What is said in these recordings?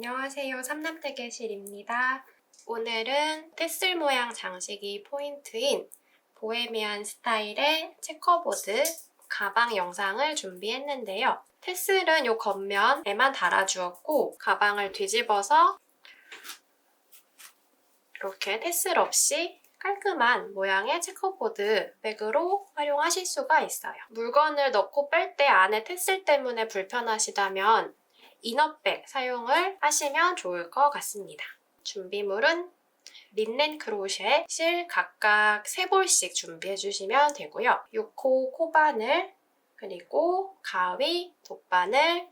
안녕하세요. 삼남대게실입니다. 오늘은 테슬 모양 장식이 포인트인 보헤미안 스타일의 체커보드 가방 영상을 준비했는데요. 테슬은 이 겉면에만 달아주었고 가방을 뒤집어서 이렇게 테슬 없이 깔끔한 모양의 체커보드 백으로 활용하실 수가 있어요. 물건을 넣고 뺄 때 안에 테슬 때문에 불편하시다면 이너백 사용을 하시면 좋을 것 같습니다. 준비물은 린넨 크로셰 실 각각 3볼씩 준비해 주시면 되고요. 6호 코바늘, 그리고 가위, 돗바늘,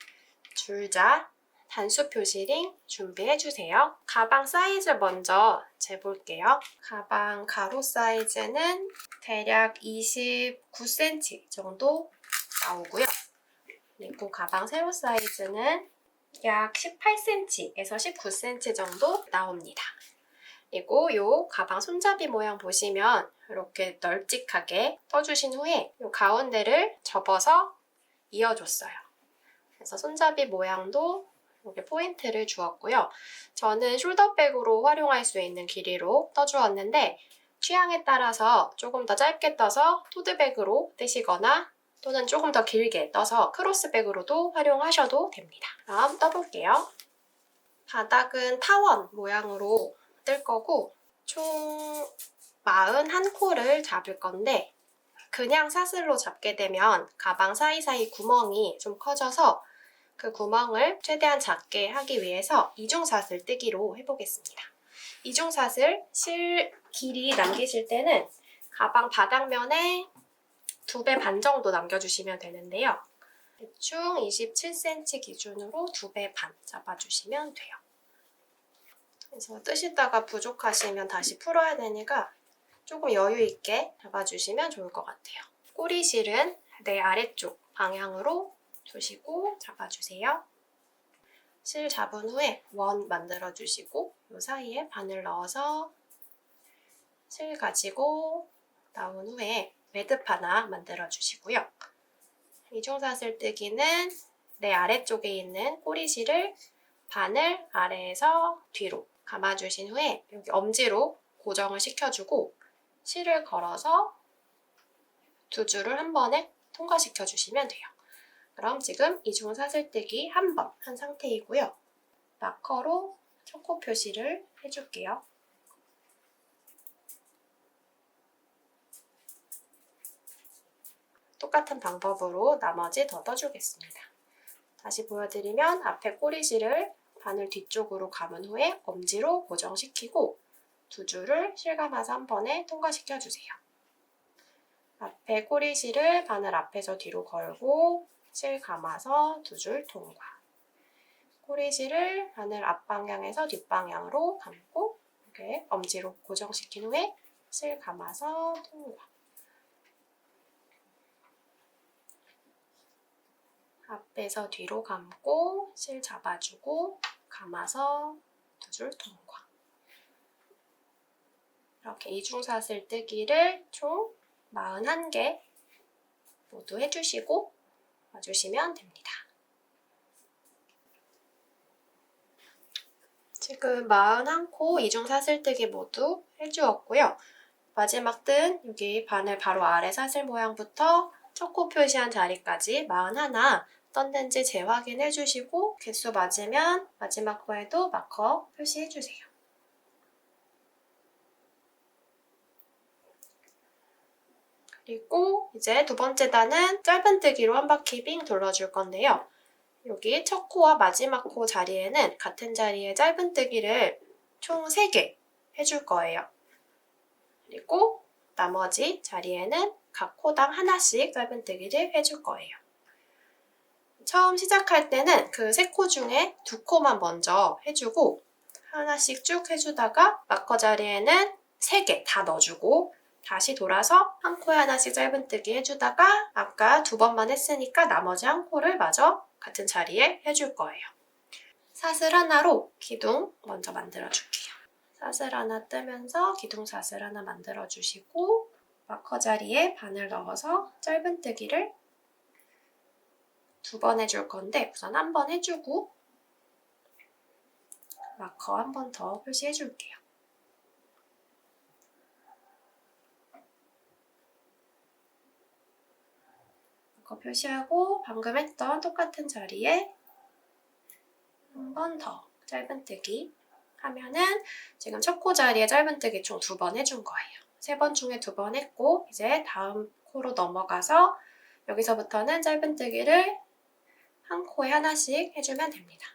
줄자, 단수 표시링 준비해 주세요. 가방 사이즈 먼저 재볼게요. 가방 가로 사이즈는 대략 29cm 정도 나오고요. 그리고 가방 세로 사이즈는 약 18cm에서 19cm 정도 나옵니다. 그리고 이 가방 손잡이 모양 보시면 이렇게 널찍하게 떠주신 후에 이 가운데를 접어서 이어줬어요. 그래서 손잡이 모양도 이렇게 포인트를 주었고요. 저는 숄더백으로 활용할 수 있는 길이로 떠주었는데 취향에 따라서 조금 더 짧게 떠서 토드백으로 뜨시거나 또는 조금 더 길게 떠서 크로스백으로도 활용하셔도 됩니다. 그럼 떠볼게요. 바닥은 타원 모양으로 뜰 거고 총 41코를 잡을 건데 그냥 사슬로 잡게 되면 가방 사이사이 구멍이 좀 커져서 그 구멍을 최대한 작게 하기 위해서 이중사슬 뜨기로 해보겠습니다. 이중사슬 실 길이 남기실 때는 가방 바닥면에 2배 반 정도 남겨주시면 되는데요. 대충 27cm 기준으로 2배 반 잡아주시면 돼요. 그래서 뜨시다가 부족하시면 다시 풀어야 되니까 조금 여유 있게 잡아주시면 좋을 것 같아요. 꼬리실은 내 아래쪽 방향으로 두시고 잡아주세요. 실 잡은 후에 원 만들어주시고 이 사이에 바늘 넣어서 실 가지고 나온 후에 매듭 하나 만들어주시고요. 이중사슬 뜨기는 내 아래쪽에 있는 꼬리실을 바늘 아래에서 뒤로 감아주신 후에 여기 엄지로 고정을 시켜주고 실을 걸어서 2줄을 한 번에 통과시켜 주시면 돼요. 그럼 지금 이중사슬뜨기 한 번 한 상태이고요. 마커로 초코 표시를 해줄게요. 똑같은 방법으로 나머지 더 떠주겠습니다. 다시 보여드리면 앞에 꼬리실을 바늘 뒤쪽으로 감은 후에 엄지로 고정시키고 2줄을 실감아서 한 번에 통과시켜주세요. 앞에 꼬리실을 바늘 앞에서 뒤로 걸고 실 감아서 2줄 통과. 꼬리실을 바늘 앞방향에서 뒷방향으로 감고 이렇게 엄지로 고정시킨 후에 실 감아서 통과. 앞에서 뒤로 감고 실 잡아주고 감아서 2줄 통과. 이렇게 이중사슬 뜨기를 총 41개 모두 해주시고 와주시면 됩니다. 지금 41코 이중사슬뜨기 모두 해주었고요. 마지막 뜬 여기 바늘 바로 아래 사슬 모양부터 첫 코 표시한 자리까지 41 떴는지 재확인해 주시고 개수 맞으면 마지막 코에도 마커 표시해 주세요. 그리고 이제 두 번째 단은 짧은뜨기로 한 바퀴 빙 돌려줄 건데요. 여기 첫 코와 마지막 코 자리에는 같은 자리에 짧은뜨기를 총 3개 해줄 거예요. 그리고 나머지 자리에는 각 코당 하나씩 짧은뜨기를 해줄 거예요. 처음 시작할 때는 그 3코 중에 2코만 먼저 해주고 하나씩 쭉 해주다가 마커 자리에는 3개 다 넣어주고 다시 돌아서 한 코에 하나씩 짧은뜨기 해주다가 아까 2번만 했으니까 나머지 한 코를 마저 같은 자리에 해줄 거예요. 사슬 하나로 기둥 먼저 만들어줄게요. 사슬 하나 뜨면서 기둥 사슬 하나 만들어주시고 마커 자리에 바늘 넣어서 짧은뜨기를 2번 해줄 건데 우선 한 번 해주고 마커 한 번 더 표시해 줄게요. 마커 표시하고 방금 했던 똑같은 자리에 한 번 더 짧은뜨기 하면은 지금 첫 코 자리에 짧은뜨기 총 2번 해준 거예요. 3번 중에 2번 했고 이제 다음 코로 넘어가서 여기서부터는 짧은뜨기를 한 코에 하나씩 해주면 됩니다.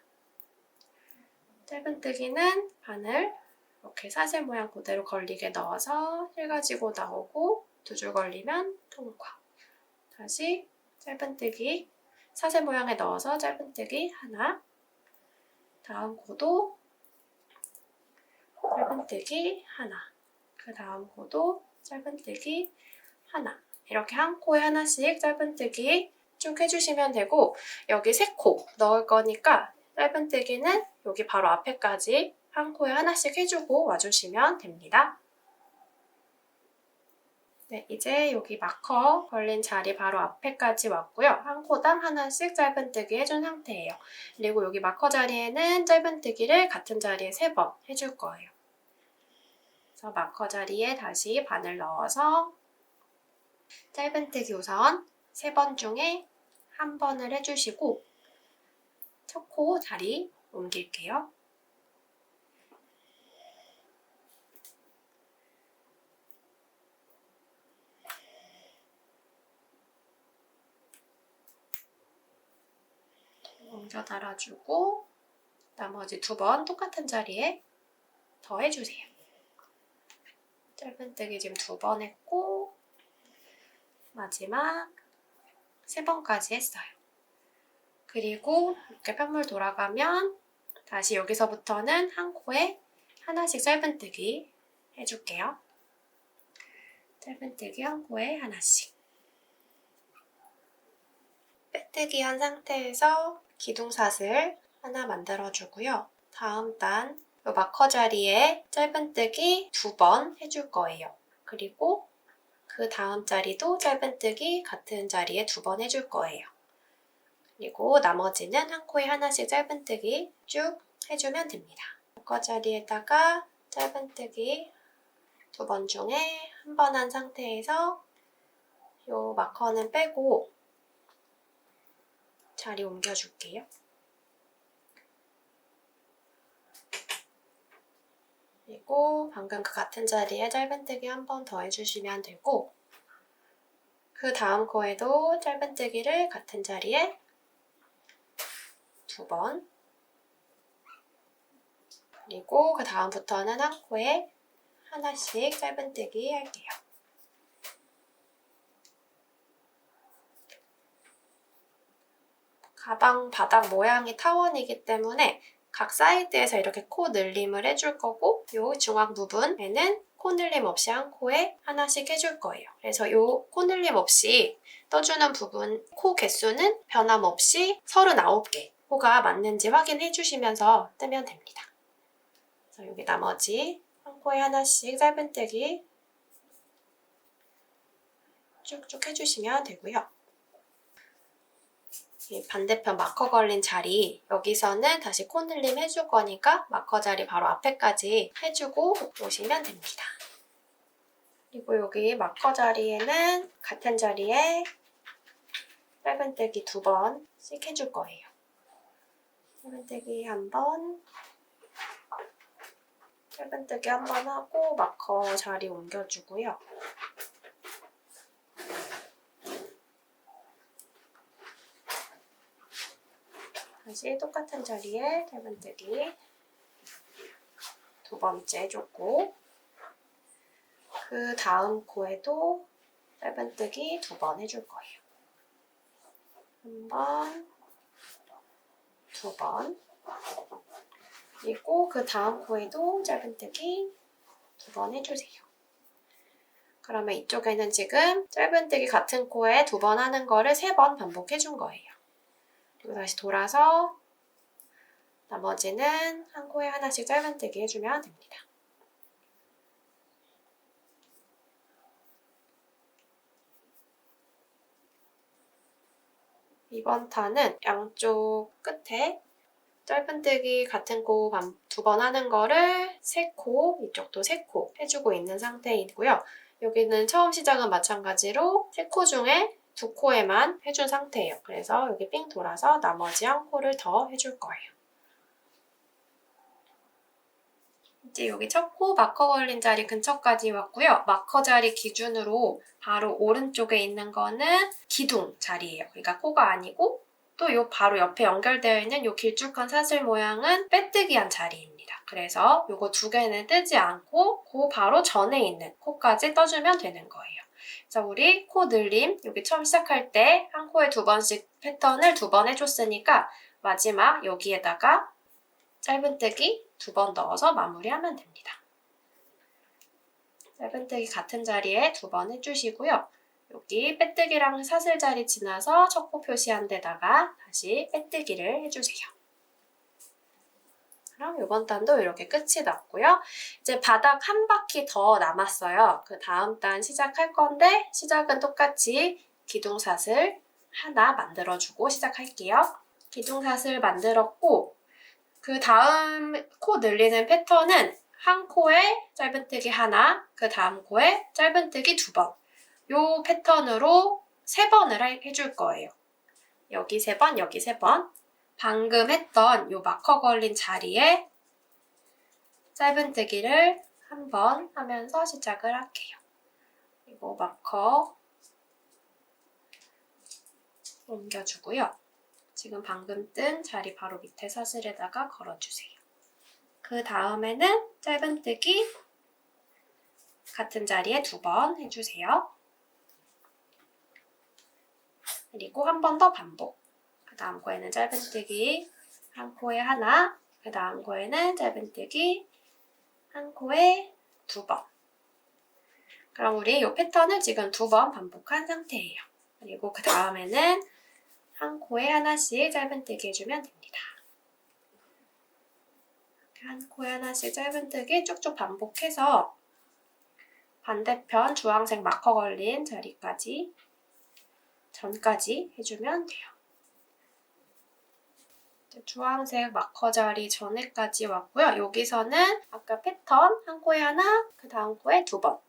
짧은뜨기는 바늘 이렇게 사슬 모양 그대로 걸리게 넣어서 실 가지고 나오고 2줄 걸리면 통과. 다시 짧은뜨기 사슬 모양에 넣어서 짧은뜨기 하나, 다음 코도 짧은뜨기 하나, 그 다음 코도 짧은뜨기 하나, 이렇게 한 코에 하나씩 짧은뜨기 쭉 해주시면 되고 여기 3코 넣을 거니까 짧은뜨기는 여기 바로 앞에까지 한 코에 하나씩 해주고 와주시면 됩니다. 네, 이제 여기 마커 걸린 자리 바로 앞에까지 왔고요. 한 코당 하나씩 짧은뜨기 해준 상태예요. 그리고 여기 마커 자리에는 짧은뜨기를 같은 자리에 3번 해줄 거예요. 그래서 마커 자리에 다시 바늘 넣어서 짧은뜨기 우선 3번 중에 한 번을 해주시고 첫 코 자리 옮길게요. 옮겨 달아주고 나머지 2번 똑같은 자리에 더 해주세요. 짧은뜨기 지금 2번 했고 마지막 3번까지 했어요. 그리고 이렇게 편물 돌아가면 다시 여기서부터는 한 코에 하나씩 짧은뜨기 해줄게요. 짧은뜨기 한 코에 하나씩. 빼뜨기 한 상태에서 기둥사슬 하나 만들어주고요. 다음 단 이 마커 자리에 짧은뜨기 2번 해줄 거예요. 그리고 그 다음 자리도 짧은뜨기 같은 자리에 2번 해줄 거예요. 그리고 나머지는 한 코에 하나씩 짧은뜨기 쭉 해주면 됩니다. 마커 자리에다가 짧은뜨기 2번 중에 한 번 한 상태에서 이 마커는 빼고 자리 옮겨줄게요. 그리고 방금 그 같은 자리에 짧은뜨기 한 번 더 해주시면 되고 그 다음 코에도 짧은뜨기를 같은 자리에 2번 그리고 그 다음부터는 한 코에 하나씩 짧은뜨기 할게요. 가방 바닥 모양이 타원이기 때문에 각 사이드에서 이렇게 코 늘림을 해줄 거고 이 중앙 부분에는 코 늘림 없이 한 코에 하나씩 해줄 거예요. 그래서 이 코 늘림 없이 떠주는 부분 코 개수는 변함없이 39개 코가 맞는지 확인해 주시면서 뜨면 됩니다. 그래서 여기 나머지 한 코에 하나씩 짧은뜨기 쭉쭉 해주시면 되고요. 이 반대편 마커 걸린 자리 여기서는 다시 코 늘림 해줄 거니까 마커 자리 바로 앞에까지 해주고 오시면 됩니다. 그리고 여기 마커 자리에는 같은 자리에 짧은뜨기 2번씩 해줄 거예요. 짧은뜨기 1번, 짧은뜨기 1번 하고 마커 자리 옮겨주고요. 다시 똑같은 자리에 짧은뜨기 2번째 해줬고 그 다음 코에도 짧은뜨기 2번 해줄 거예요. 1번, 2번 그리고 그 다음 코에도 짧은뜨기 2번 해주세요. 그러면 이쪽에는 지금 짧은뜨기 같은 코에 2번 하는 거를 3번 반복해준 거예요. 그리고 다시 돌아서 나머지는 한 코에 하나씩 짧은뜨기 해주면 됩니다. 이번 탄은 양쪽 끝에 짧은뜨기 같은 코 2번 하는 거를 3코, 이쪽도 3코 해주고 있는 상태이고요. 여기는 처음 시작은 마찬가지로 3코 중에 2코에만 해준 상태예요. 그래서 여기 삥 돌아서 나머지 1코를 더 해줄 거예요. 이제 여기 첫 코 마커 걸린 자리 근처까지 왔고요. 마커 자리 기준으로 바로 오른쪽에 있는 거는 기둥 자리예요. 그러니까 코가 아니고 또 요 바로 옆에 연결되어 있는 요 길쭉한 사슬 모양은 빼뜨기한 자리입니다. 그래서 요거 2개는 뜨지 않고 그 바로 전에 있는 코까지 떠주면 되는 거예요. 그래서 우리 코 늘림, 여기 처음 시작할 때 한 코에 2번씩 패턴을 2번 해줬으니까 마지막 여기에다가 짧은뜨기 2번 넣어서 마무리하면 됩니다. 짧은뜨기 같은 자리에 2번 해주시고요. 여기 빼뜨기랑 사슬 자리 지나서 첫 코 표시한 데다가 다시 빼뜨기를 해주세요. 그럼 이번 단도 이렇게 끝이 났고요. 이제 바닥 한 바퀴 더 남았어요. 그 다음 단 시작할 건데 시작은 똑같이 기둥사슬 하나 만들어주고 시작할게요. 기둥사슬 만들었고 그 다음 코 늘리는 패턴은 한 코에 짧은뜨기 하나, 그 다음 코에 짧은뜨기 2번. 요 패턴으로 3번을 해줄 거예요. 여기 3번, 여기 3번. 방금 했던 요 마커 걸린 자리에 짧은뜨기를 한 번 하면서 시작을 할게요. 그리고 마커 옮겨주고요. 지금 방금 뜬 자리 바로 밑에 사슬에다가 걸어주세요. 그 다음에는 짧은뜨기 같은 자리에 2번 해주세요. 그리고 한 번 더 반복. 그 다음 코에는 짧은뜨기 한 코에 하나, 그 다음 코에는 짧은뜨기 한 코에 2번. 그럼 우리 이 패턴을 지금 2번 반복한 상태예요. 그리고 그 다음에는 한 코에 하나씩 짧은뜨기 해주면 됩니다. 한 코에 하나씩 짧은뜨기 쭉쭉 반복해서 반대편 주황색 마커 걸린 자리까지 전까지 해주면 돼요. 주황색 마커 자리 전에까지 왔고요. 여기서는 아까 패턴 한 코에 하나, 그 다음 코에 2번.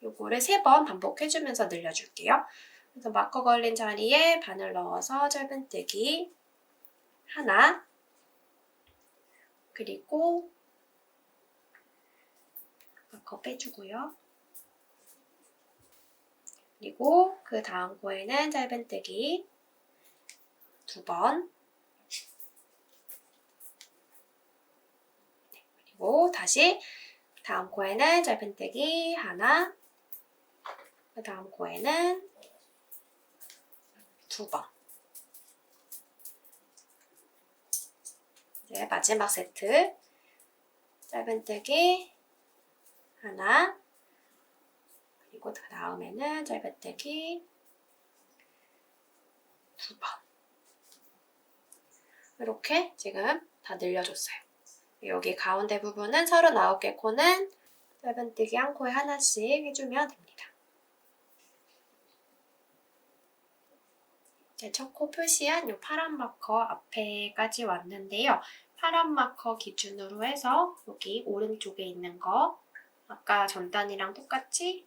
요거를 3번 반복해주면서 늘려줄게요. 그래서 마커 걸린 자리에 바늘 넣어서 짧은뜨기 하나, 그리고 마커 빼주고요. 그리고 그 다음 코에는 짧은뜨기 2번, 그리고 다시 다음 코에는 짧은뜨기 하나, 그 다음 코에는 2번. 이제 마지막 세트 짧은뜨기 하나, 그리고 그 다음에는 짧은뜨기 2번. 이렇게 지금 다 늘려줬어요. 여기 가운데 부분은 39개 코는 짧은뜨기 한 코에 하나씩 해주면 됩니다. 이제 첫 코 표시한 이 파란 마커 앞에까지 왔는데요. 파란 마커 기준으로 해서 여기 오른쪽에 있는 거 아까 전 단이랑 똑같이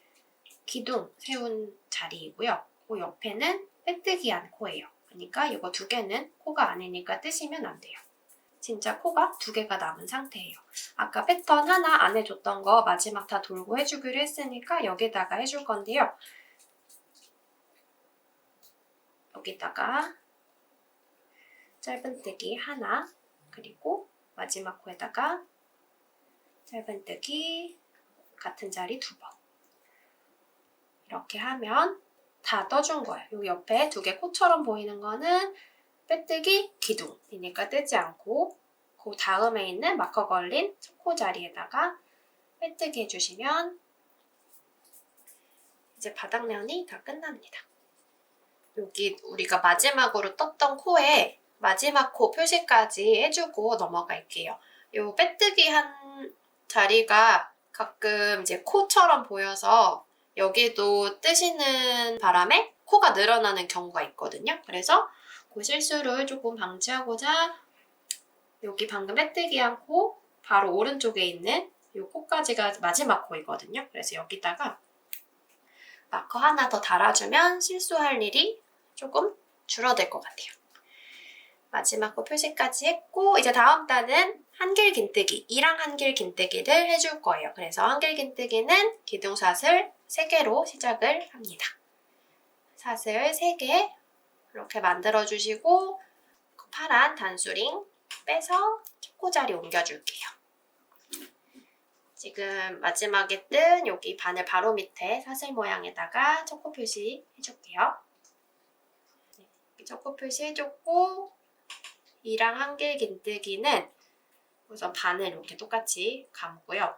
기둥 세운 자리이고요. 그 옆에는 빼뜨기한 코예요. 그러니까 이거 2개는 코가 아니니까 뜨시면 안 돼요. 진짜 코가 2개가 남은 상태예요. 아까 패턴 하나 안 해줬던 거 마지막 다 돌고 해주기로 했으니까 여기다가 해줄 건데요. 여기다가 짧은뜨기 하나, 그리고 마지막 코에다가 짧은뜨기 같은 자리 2번. 이렇게 하면 다 떠준 거예요. 요 옆에 2개 코처럼 보이는 거는 빼뜨기 기둥이니까 뜨지 않고 그 다음에 있는 마커 걸린 첫 코 자리에다가 빼뜨기 해주시면 이제 바닥면이 다 끝납니다. 여기 우리가 마지막으로 떴던 코에 마지막 코 표시까지 해주고 넘어갈게요. 요 빼뜨기 한 자리가 가끔 이제 코처럼 보여서 여기도 뜨시는 바람에 코가 늘어나는 경우가 있거든요. 그래서 그 실수를 조금 방지하고자 여기 방금 빼뜨기한 코 바로 오른쪽에 있는 이 코까지가 마지막 코이거든요. 그래서 여기다가 마커 하나 더 달아주면 실수할 일이 조금 줄어들 것 같아요. 마지막 코 표시까지 했고 이제 다음 단은 한길 긴뜨기, 이랑 한길 긴뜨기를 해줄 거예요. 그래서 한길 긴뜨기는 기둥사슬 3개로 시작을 합니다. 사슬 3개 이렇게 만들어주시고 파란 단수링 빼서 첫코자리 옮겨줄게요. 지금 마지막에 뜬 여기 바늘 바로 밑에 사슬 모양에다가 첫코 표시 해줄게요. 첫코 표시 해줬고 이랑 한길 긴뜨기는 우선 바늘 이렇게 똑같이 감고요.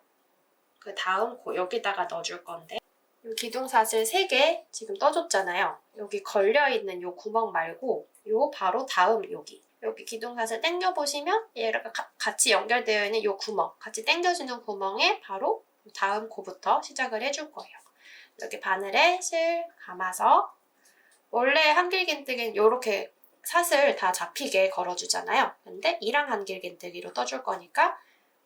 그 다음 코 여기다가 넣어줄 건데 이 기둥사슬 3개 지금 떠줬잖아요. 여기 걸려있는 이 구멍 말고 이 바로 다음 여기 기둥사슬 당겨보시면 얘가 같이 연결되어 있는 이 구멍 같이 당겨주는 구멍에 바로 다음 코부터 시작을 해줄 거예요. 여기 바늘에 실 감아서 원래 한길긴뜨기는 이렇게 사슬 다 잡히게 걸어주잖아요. 근데 이랑 한길긴뜨기로 떠줄 거니까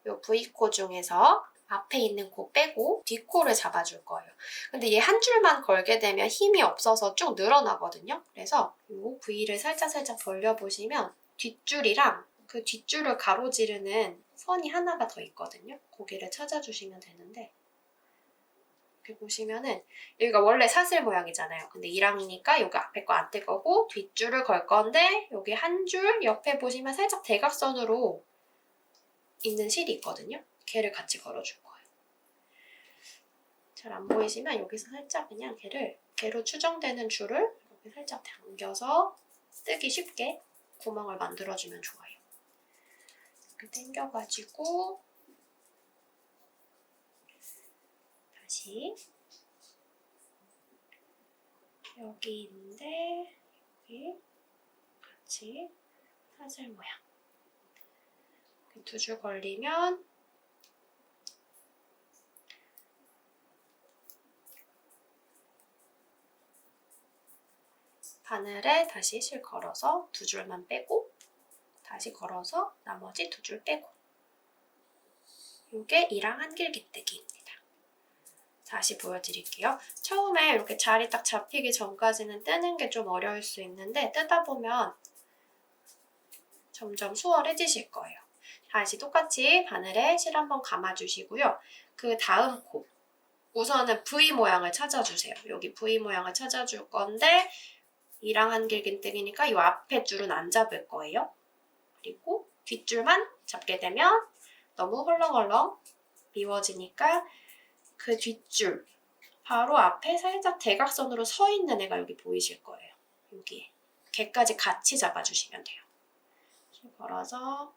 이 V코 중에서 앞에 있는 코 빼고 뒷코를 잡아줄 거예요. 근데 얘 한 줄만 걸게 되면 힘이 없어서 쭉 늘어나거든요. 그래서 이 V를 살짝 벌려보시면 뒷줄이랑 그 뒷줄을 가로지르는 선이 하나가 더 있거든요. 거기를 찾아주시면 되는데 이렇게 보시면은 여기가 원래 사슬 모양이잖아요. 근데 1항이니까 여기 앞에 거 안 뜰 거고 뒷줄을 걸 건데 여기 한 줄 옆에 보시면 살짝 대각선으로 있는 실이 있거든요. 걔를 같이 걸어줄 거예요. 잘 안 보이시면 여기서 살짝 그냥 걔로 추정되는 줄을 이렇게 살짝 당겨서 뜨기 쉽게 구멍을 만들어주면 좋아요. 이렇게 당겨가지고 다시 여기 있는데 여기 같이 사슬 모양 2줄 걸리면 바늘에 다시 실 걸어서 2줄만 빼고 다시 걸어서 나머지 2줄 빼고 이게 이랑 한길 긴뜨기입니다. 다시 보여드릴게요. 처음에 이렇게 자리 딱 잡히기 전까지는 뜨는 게 좀 어려울 수 있는데 뜨다 보면 점점 수월해지실 거예요. 다시 똑같이 바늘에 실 한번 감아주시고요. 그 다음 코 우선은 V 모양을 찾아주세요. 여기 V 모양을 찾아줄 건데 이랑 한길 긴뜨기니까 이 앞에 줄은 안 잡을 거예요. 그리고 뒷줄만 잡게 되면 너무 헐렁헐렁 미워지니까 그 뒷줄 바로 앞에 살짝 대각선으로 서 있는 애가 여기 보이실 거예요. 여기에 걔까지 같이 잡아주시면 돼요. 걸어서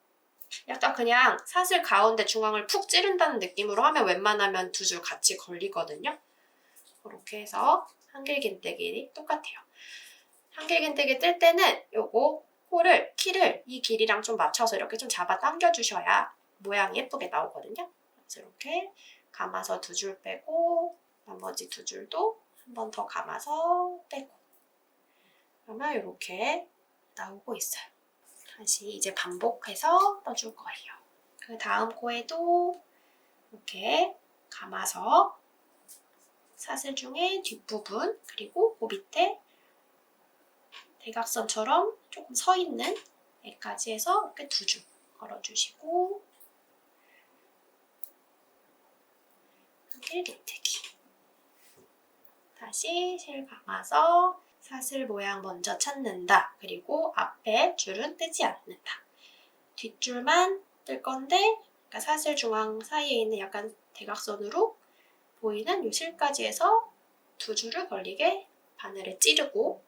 약간 그냥 사슬 가운데 중앙을 푹 찌른다는 느낌으로 하면 웬만하면 2줄 같이 걸리거든요. 그렇게 해서 한길긴뜨기 똑같아요. 한길긴뜨기 뜰 때는 요거 코를, 키를 이 길이랑 좀 맞춰서 이렇게 좀 잡아 당겨주셔야 모양이 예쁘게 나오거든요. 그래서 이렇게 감아서 2줄 빼고 나머지 2줄도 한 번 더 감아서 빼고 그러면 이렇게 나오고 있어요. 다시 이제 반복해서 떠줄 거예요. 그 다음 코에도 이렇게 감아서 사슬 중에 뒷부분 그리고 그 밑에 대각선처럼 조금 서 있는 애까지 해서 이렇게 2줄 걸어주시고 한길긴뜨기 다시 실 감아서 사슬 모양 먼저 찾는다. 그리고 앞에 줄은 뜨지 않는다. 뒷줄만 뜰 건데 그러니까 사슬 중앙 사이에 있는 약간 대각선으로 보이는 이 실까지 해서 2줄을 걸리게 바늘을 찌르고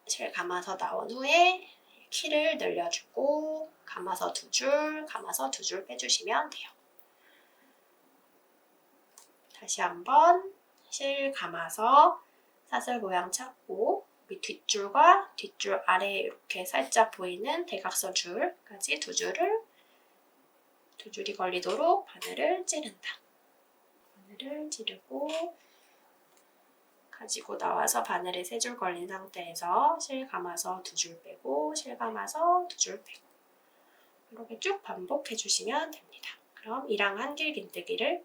실 감아서 나온 후에 키를 늘려주고 감아서 2줄, 감아서 2줄 빼주시면 돼요. 다시 한번 실 감아서 사슬 모양 찾고 우리 뒷줄과 뒷줄 아래에 이렇게 살짝 보이는 대각선 줄까지 2줄이 걸리도록 바늘을 찌른다. 바늘을 찌르고 가지고 나와서 바늘에 3줄 걸린 상태에서 실 감아서 2줄 빼고 실 감아서 2줄 빼고 이렇게 쭉 반복해 주시면 됩니다. 그럼 이랑 한길긴뜨기를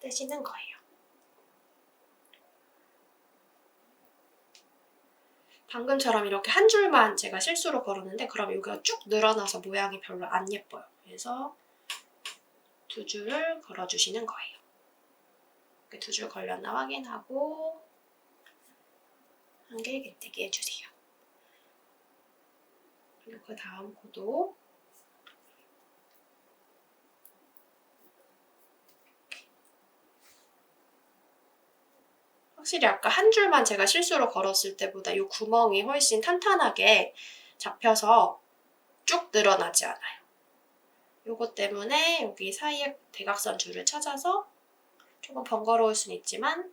뜨시는 거예요. 방금처럼 이렇게 한 줄만 제가 실수로 걸었는데 그럼 여기가 쭉 늘어나서 모양이 별로 안 예뻐요. 그래서 두 줄을 걸어주시는 거예요. 이렇게 두 줄 걸렸나 확인하고 한길긴뜨기 해주세요. 그리고 그 다음 코도 확실히 아까 한 줄만 제가 실수로 걸었을 때보다 이 구멍이 훨씬 탄탄하게 잡혀서 쭉 늘어나지 않아요. 요거 때문에 여기 사이에 대각선 줄을 찾아서 조금 번거로울 수는 있지만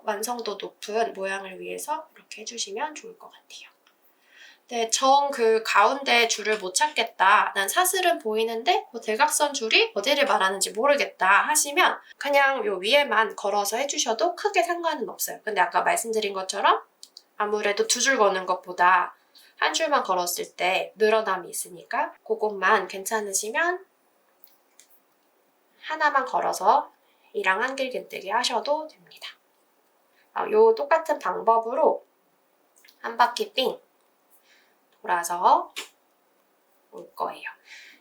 완성도 높은 모양을 위해서 이렇게 해주시면 좋을 것 같아요. 네, 정 그 가운데 줄을 못 찾겠다. 난 사슬은 보이는데 그 대각선 줄이 어디를 말하는지 모르겠다 하시면 그냥 요 위에만 걸어서 해주셔도 크게 상관은 없어요. 근데 아까 말씀드린 것처럼 아무래도 두 줄 거는 것보다 한 줄만 걸었을 때 늘어남이 있으니까 그것만 괜찮으시면 하나만 걸어서 이랑 한길긴뜨기 하셔도 됩니다. 요 똑같은 방법으로 한 바퀴 삥 돌아서 올 거예요.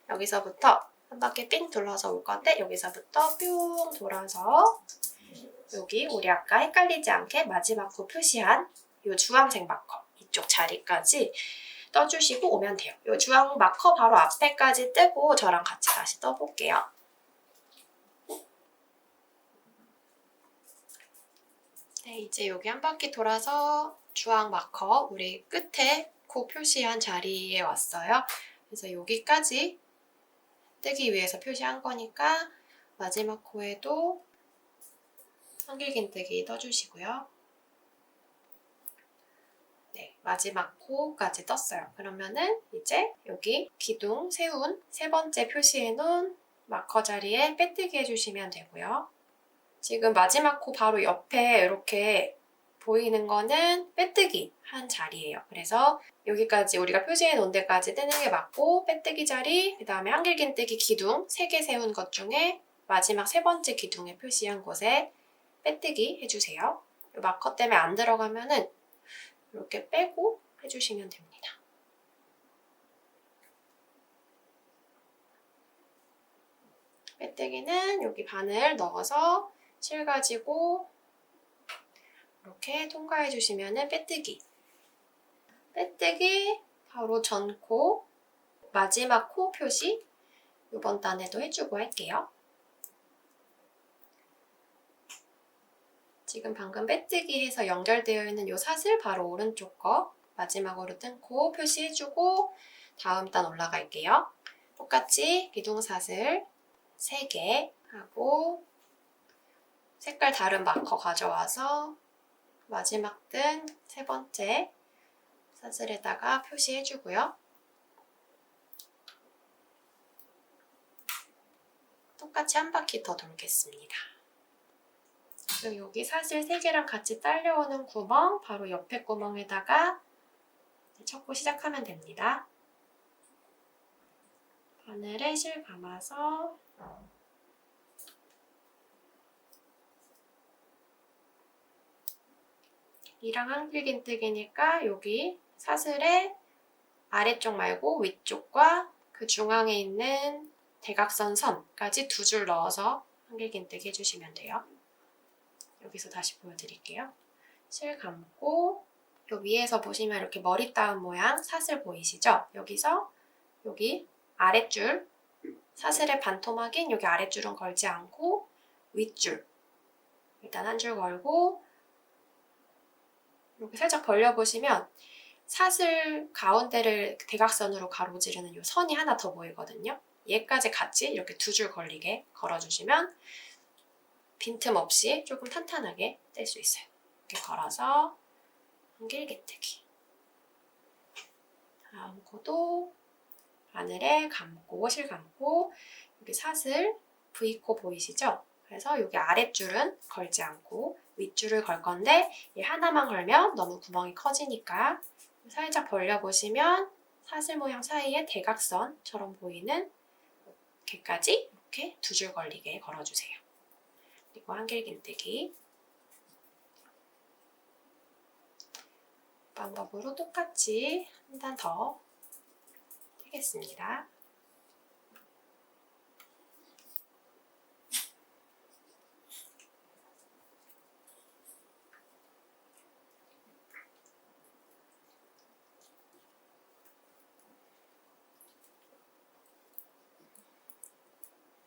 여기서부터 한 바퀴 삥 둘러서 올 건데 여기서부터 뿅 돌아서 여기 우리 아까 헷갈리지 않게 마지막 코 표시한 이 주황색 마커 이쪽 자리까지 떠주시고 오면 돼요. 이 주황 마커 바로 앞에까지 뜨고 저랑 같이 다시 떠볼게요. 네, 이제 여기 한 바퀴 돌아서 주황 마커 우리 끝에 코 표시한 자리에 왔어요. 그래서 여기까지 뜨기 위해서 표시한 거니까 마지막 코에도 한길긴뜨기 떠주시고요. 네, 마지막 코까지 떴어요. 그러면은 이제 여기 기둥 세운 세 번째 표시해놓은 마커 자리에 빼뜨기 해주시면 되고요. 지금 마지막 코 바로 옆에 이렇게 보이는 거는 빼뜨기 한 자리예요. 그래서 여기까지 우리가 표시해 놓은 데까지 뜨는 게 맞고 빼뜨기 자리, 그 다음에 한길긴뜨기 기둥 3개 세운 것 중에 마지막 세 번째 기둥에 표시한 곳에 빼뜨기 해주세요. 마커 때문에 안 들어가면은 이렇게 빼고 해주시면 됩니다. 빼뜨기는 여기 바늘 넣어서 실 가지고 이렇게 통과해 주시면 빼뜨기. 빼뜨기 바로 전 코, 마지막 코 표시 이번 단에도 해주고 할게요. 지금 방금 빼뜨기 해서 연결되어 있는 이 사슬 바로 오른쪽 거 마지막으로 뜬 코 표시해주고 다음 단 올라갈게요. 똑같이 기둥사슬 3개 하고 색깔 다른 마커 가져와서 마지막 뜬 세 번째 사슬에다가 표시해주고요. 똑같이 한 바퀴 더 돌겠습니다. 그리고 여기 사슬 3개랑 같이 딸려오는 구멍 바로 옆에 구멍에다가 쳤고 시작하면 됩니다. 바늘에 실 감아서 이랑 한길긴뜨기니까 여기 사슬의 아래쪽 말고 위쪽과 그 중앙에 있는 대각선 선까지 두 줄 넣어서 한길긴뜨기 해주시면 돼요. 여기서 다시 보여드릴게요. 실 감고 요 위에서 보시면 이렇게 머리 따은 모양 사슬 보이시죠? 여기서 여기 아랫줄 사슬의 반토막인 여기 아랫줄은 걸지 않고 윗줄 일단 한 줄 걸고 이렇게 살짝 벌려보시면 사슬 가운데를 대각선으로 가로지르는 이 선이 하나 더 보이거든요. 얘까지 같이 이렇게 두 줄 걸리게 걸어주시면 빈틈 없이 조금 탄탄하게 뗄 수 있어요. 이렇게 걸어서 한길긴뜨기. 다음 코도 바늘에 감고 실 감고 여기 사슬 V코 보이시죠? 그래서 여기 아랫줄은 걸지 않고 윗줄을 걸 건데 얘 하나만 걸면 너무 구멍이 커지니까 살짝 벌려보시면 사슬 모양 사이에 대각선처럼 보이는 개까지 이렇게 2줄 걸리게 걸어주세요. 그리고 한길긴뜨기 방법으로 똑같이 한 단 더 뜨겠습니다.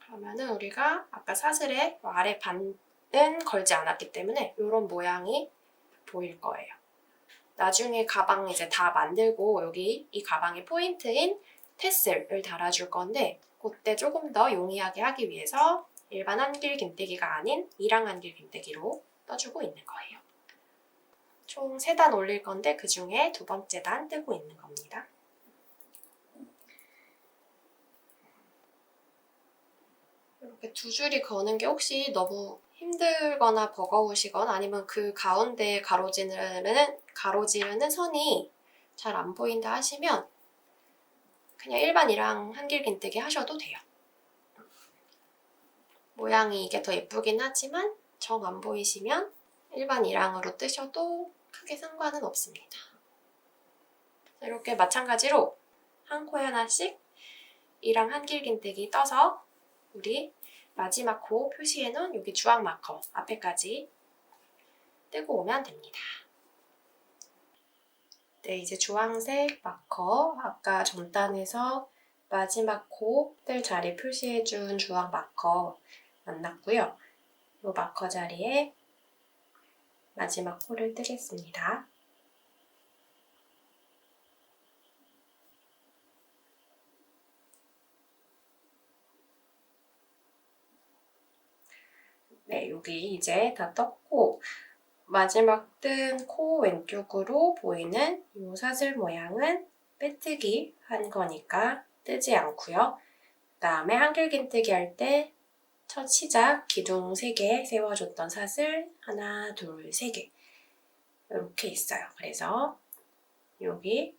그러면은 우리가 아까 사슬의 아래 반은 걸지 않았기 때문에 이런 모양이 보일 거예요. 나중에 가방 이제 다 만들고 여기 이 가방의 포인트인 테슬을 달아줄 건데 그때 조금 더 용이하게 하기 위해서 일반 한길긴뜨기가 아닌 이랑 한길긴뜨기로 떠주고 있는 거예요. 총 3단 올릴 건데 그 중에 2번째 단 뜨고 있는 겁니다. 이렇게 2줄이 거는 게 혹시 너무 힘들거나 버거우시거나 아니면 그 가운데 가로지르는 선이 잘 안 보인다 하시면 그냥 일반 이랑 한길긴뜨기 하셔도 돼요. 모양이 이게 더 예쁘긴 하지만 정 안 보이시면 일반 이랑으로 뜨셔도 크게 상관은 없습니다. 이렇게 마찬가지로 한 코에 하나씩 이랑 한길긴뜨기 떠서 우리 마지막 코 표시해놓은 여기 주황 마커 앞에까지 뜨고 오면 됩니다. 네, 이제 주황색 마커 아까 전단에서 마지막 코 뜰 자리 표시해준 주황 마커 만났고요. 이 마커 자리에 마지막 코를 뜨겠습니다. 네, 여기 이제 다 떴고 마지막 뜬 코 왼쪽으로 보이는 이 사슬 모양은 빼뜨기 한 거니까 뜨지 않고요. 그 다음에 한길긴뜨기 할 때 첫 시작 기둥 3개 세워줬던 사슬 하나, 둘, 3개 이렇게 있어요. 그래서 여기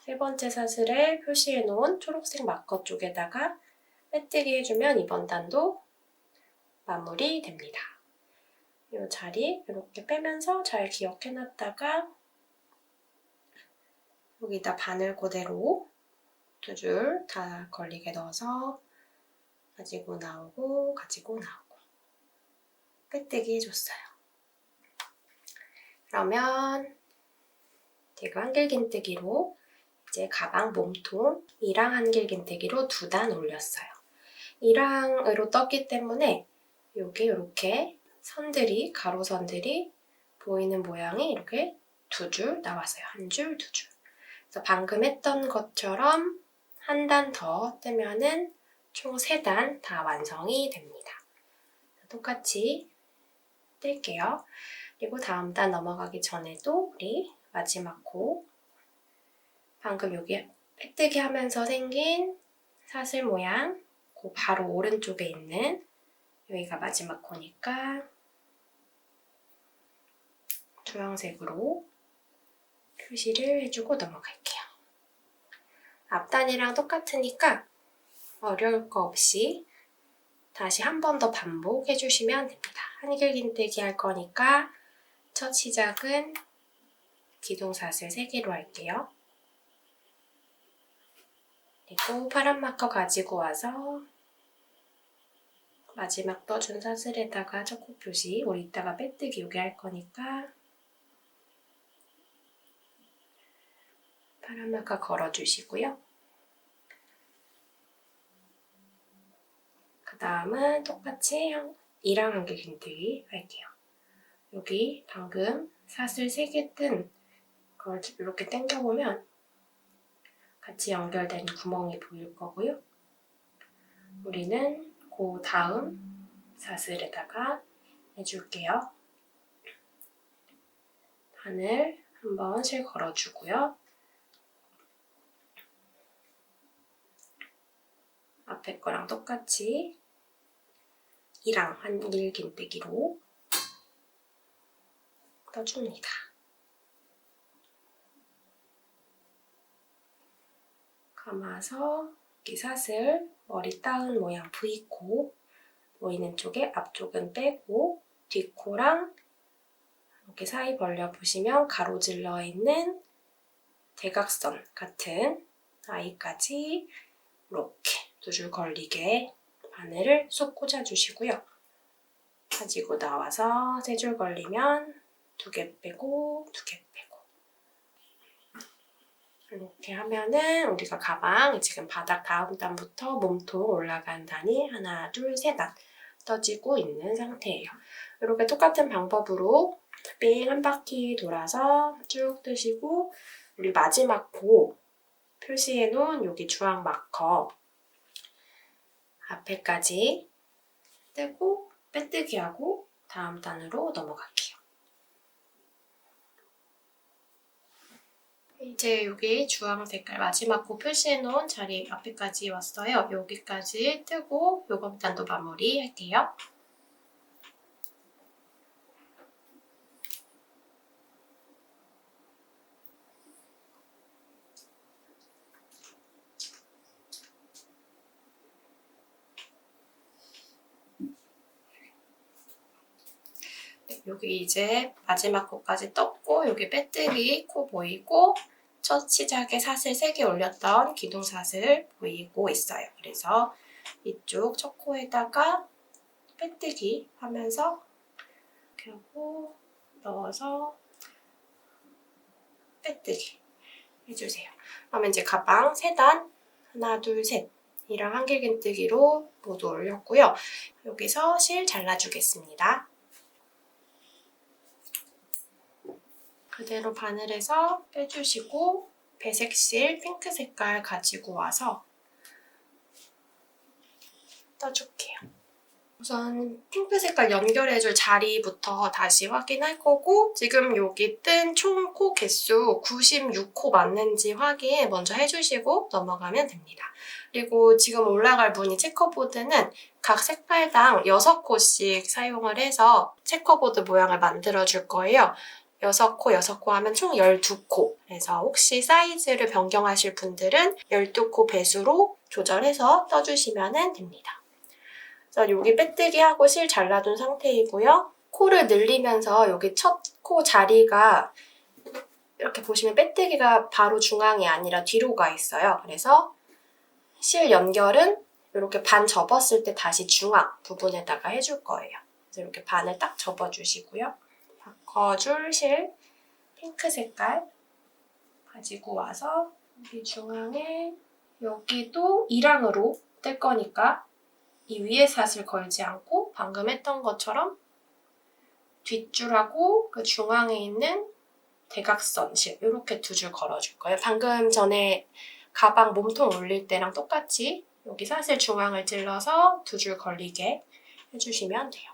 3번째 사슬에 표시해놓은 초록색 마커 쪽에다가 빼뜨기 해주면 이번 단도 마무리됩니다. 이 자리 이렇게 빼면서 잘 기억해놨다가 여기다 바늘 그대로 2줄 다 걸리게 넣어서 가지고 나오고 빼뜨기 해줬어요. 그러면 제가 한길긴뜨기로 이제 가방 몸통 이랑 한길긴뜨기로 2단 올렸어요. 이랑으로 떴기 때문에 여기 이렇게 선들이 가로선들이 보이는 모양이 이렇게 2줄 나왔어요. 1줄, 2줄. 그래서 방금 했던 것처럼 한 단 더 뜨면은 총 3단 다 완성이 됩니다. 똑같이 뜰게요. 그리고 다음 단 넘어가기 전에도 우리 마지막 코 방금 여기 빼뜨기 하면서 생긴 사슬 모양 그 바로 오른쪽에 있는 여기가 마지막 코니까 주황색으로 표시를 해주고 넘어갈게요. 앞단이랑 똑같으니까 어려울 거 없이 다시 한 번 더 반복해주시면 됩니다. 한길긴뜨기 할 거니까 첫 시작은 기둥사슬 3개로 할게요. 그리고 파란 마커 가지고 와서 마지막 떠준 사슬에다가 첫 코 표시 우리 이따가 빼뜨기 여기 할 거니까 파란 마커 걸어주시고요. 그 다음은 똑같이 이랑 한길긴뜨기 할게요. 여기 방금 사슬 3개 뜬 걸 이렇게 당겨보면 같이 연결된 구멍이 보일 거고요. 우리는 그 다음 사슬에다가 해줄게요. 바늘 한번 실 걸어주고요. 앞에 거랑 똑같이 이랑 한길긴뜨기로 떠줍니다. 감아서 여기 사슬, 머리 따은 모양 V코 보이는 쪽에 앞쪽은 빼고 뒷코랑 이렇게 사이 벌려보시면 가로질러 있는 대각선 같은 아이까지 이렇게 두 줄 걸리게 바늘을 쏙 꽂아주시고요. 가지고 나와서 세 줄 걸리면 2개 빼고 2개 빼고 이렇게 하면은 우리가 가방 지금 바닥 다음 단부터 몸통 올라간 단이 하나, 둘, 세 단 떠지고 있는 상태예요. 이렇게 똑같은 방법으로 삥 한 바퀴 돌아서 쭉 뜨시고 우리 마지막 코 표시해 놓은 여기 주황 마커 앞에까지 뜨고 빼뜨기 하고 다음 단으로 넘어갈게요. 이제 여기 주황 색깔 마지막 코 표시해 놓은 자리 앞에까지 왔어요. 여기까지 뜨고 요번 단도 마무리 할게요. 여기 이제 마지막 코까지 떴고 여기 빼뜨기 코 보이고 첫 시작에 사슬 3개 올렸던 기둥사슬 보이고 있어요. 그래서 이쪽 첫 코에다가 빼뜨기 하면서 이렇게 하고 넣어서 빼뜨기 해주세요. 그러면 이제 가방 3단 하나, 둘, 셋 이랑 한길긴뜨기로 모두 올렸고요. 여기서 실 잘라주겠습니다. 그대로 바늘에서 빼주시고 배색실 핑크 색깔 가지고 와서 떠줄게요. 우선 핑크 색깔 연결해줄 자리부터 다시 확인할 거고 지금 여기 뜬 총 코 개수 96코 맞는지 확인 먼저 해주시고 넘어가면 됩니다. 그리고 지금 올라갈 무늬 체커보드는 각 색깔당 6코씩 사용을 해서 체커보드 모양을 만들어줄 거예요. 6코, 6코 하면 총 12코. 그래서 혹시 사이즈를 변경하실 분들은 12코 배수로 조절해서 떠주시면 됩니다. 그래서 여기 빼뜨기 하고 실 잘라둔 상태이고요. 코를 늘리면서 여기 첫 코 자리가 이렇게 보시면 빼뜨기가 바로 중앙이 아니라 뒤로 가 있어요. 그래서 실 연결은 이렇게 반 접었을 때 다시 중앙 부분에다가 해줄 거예요. 그래서 이렇게 반을 딱 접어주시고요. 바꿔줄 실 핑크 색깔 가지고 와서 여기 중앙에 여기도 2랑으로 뜰 거니까 이 위에 사슬 걸지 않고 방금 했던 것처럼 뒷줄하고 그 중앙에 있는 대각선 실 이렇게 2줄 걸어줄 거예요. 방금 전에 가방 몸통 올릴 때랑 똑같이 여기 사슬 중앙을 찔러서 2줄 걸리게 해주시면 돼요.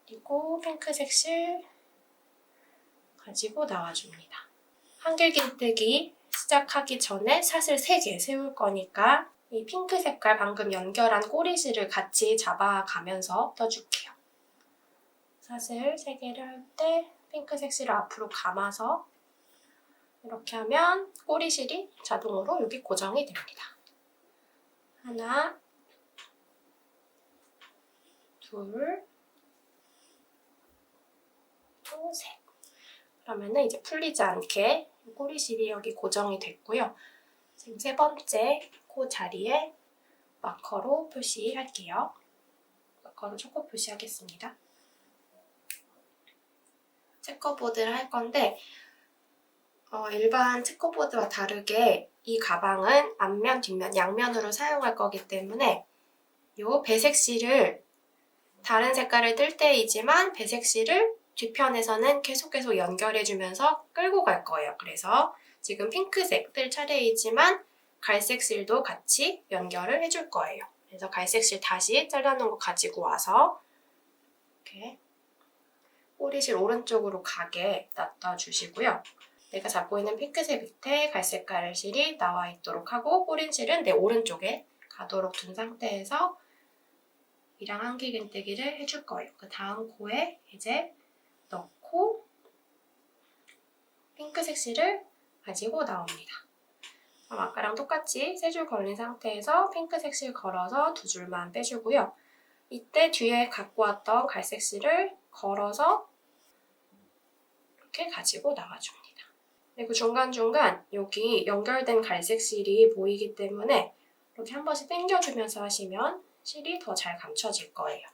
그리고 핑크색 실 가지고 나와줍니다. 한길긴뜨기 시작하기 전에 사슬 3개 세울 거니까 이 핑크 색깔 방금 연결한 꼬리실을 같이 잡아가면서 떠줄게요. 사슬 3개를 할 때 핑크색 실을 앞으로 감아서 이렇게 하면 꼬리실이 자동으로 여기 고정이 됩니다. 하나, 둘, 또 셋. 그러면은 이제 풀리지 않게 꼬리실이 여기 고정이 됐고요. 지금 3번째 코 자리에 마커로 표시할게요. 마커로 초코 표시하겠습니다. 체커보드를 할 건데 일반 체커보드와 다르게 이 가방은 앞면, 뒷면, 양면으로 사용할 거기 때문에 이 배색실을 다른 색깔을 뜰 때이지만 배색실을 뒤편에서는 계속 연결해주면서 끌고 갈 거예요. 그래서 지금 핑크색 뜰 차례이지만 갈색 실도 같이 연결을 해줄 거예요. 그래서 갈색 실 다시 잘라놓은 거 가지고 와서 이렇게 꼬리실 오른쪽으로 가게 놔둬주시고요. 내가 잡고 있는 핑크색 밑에 갈색깔 실이 나와 있도록 하고 꼬리실은 내 오른쪽에 가도록 둔 상태에서 이랑 한길긴뜨기를 해줄 거예요. 그 다음 코에 이제 넣고 핑크색 실을 가지고 나옵니다. 그럼 아까랑 똑같이 3줄 걸린 상태에서 핑크색 실 걸어서 2줄만 빼주고요. 이때 뒤에 갖고 왔던 갈색 실을 걸어서 이렇게 가지고 나와줍니다. 그리고 중간중간 여기 연결된 갈색 실이 보이기 때문에 이렇게 한 번씩 당겨주면서 하시면 실이 더 잘 감춰질 거예요.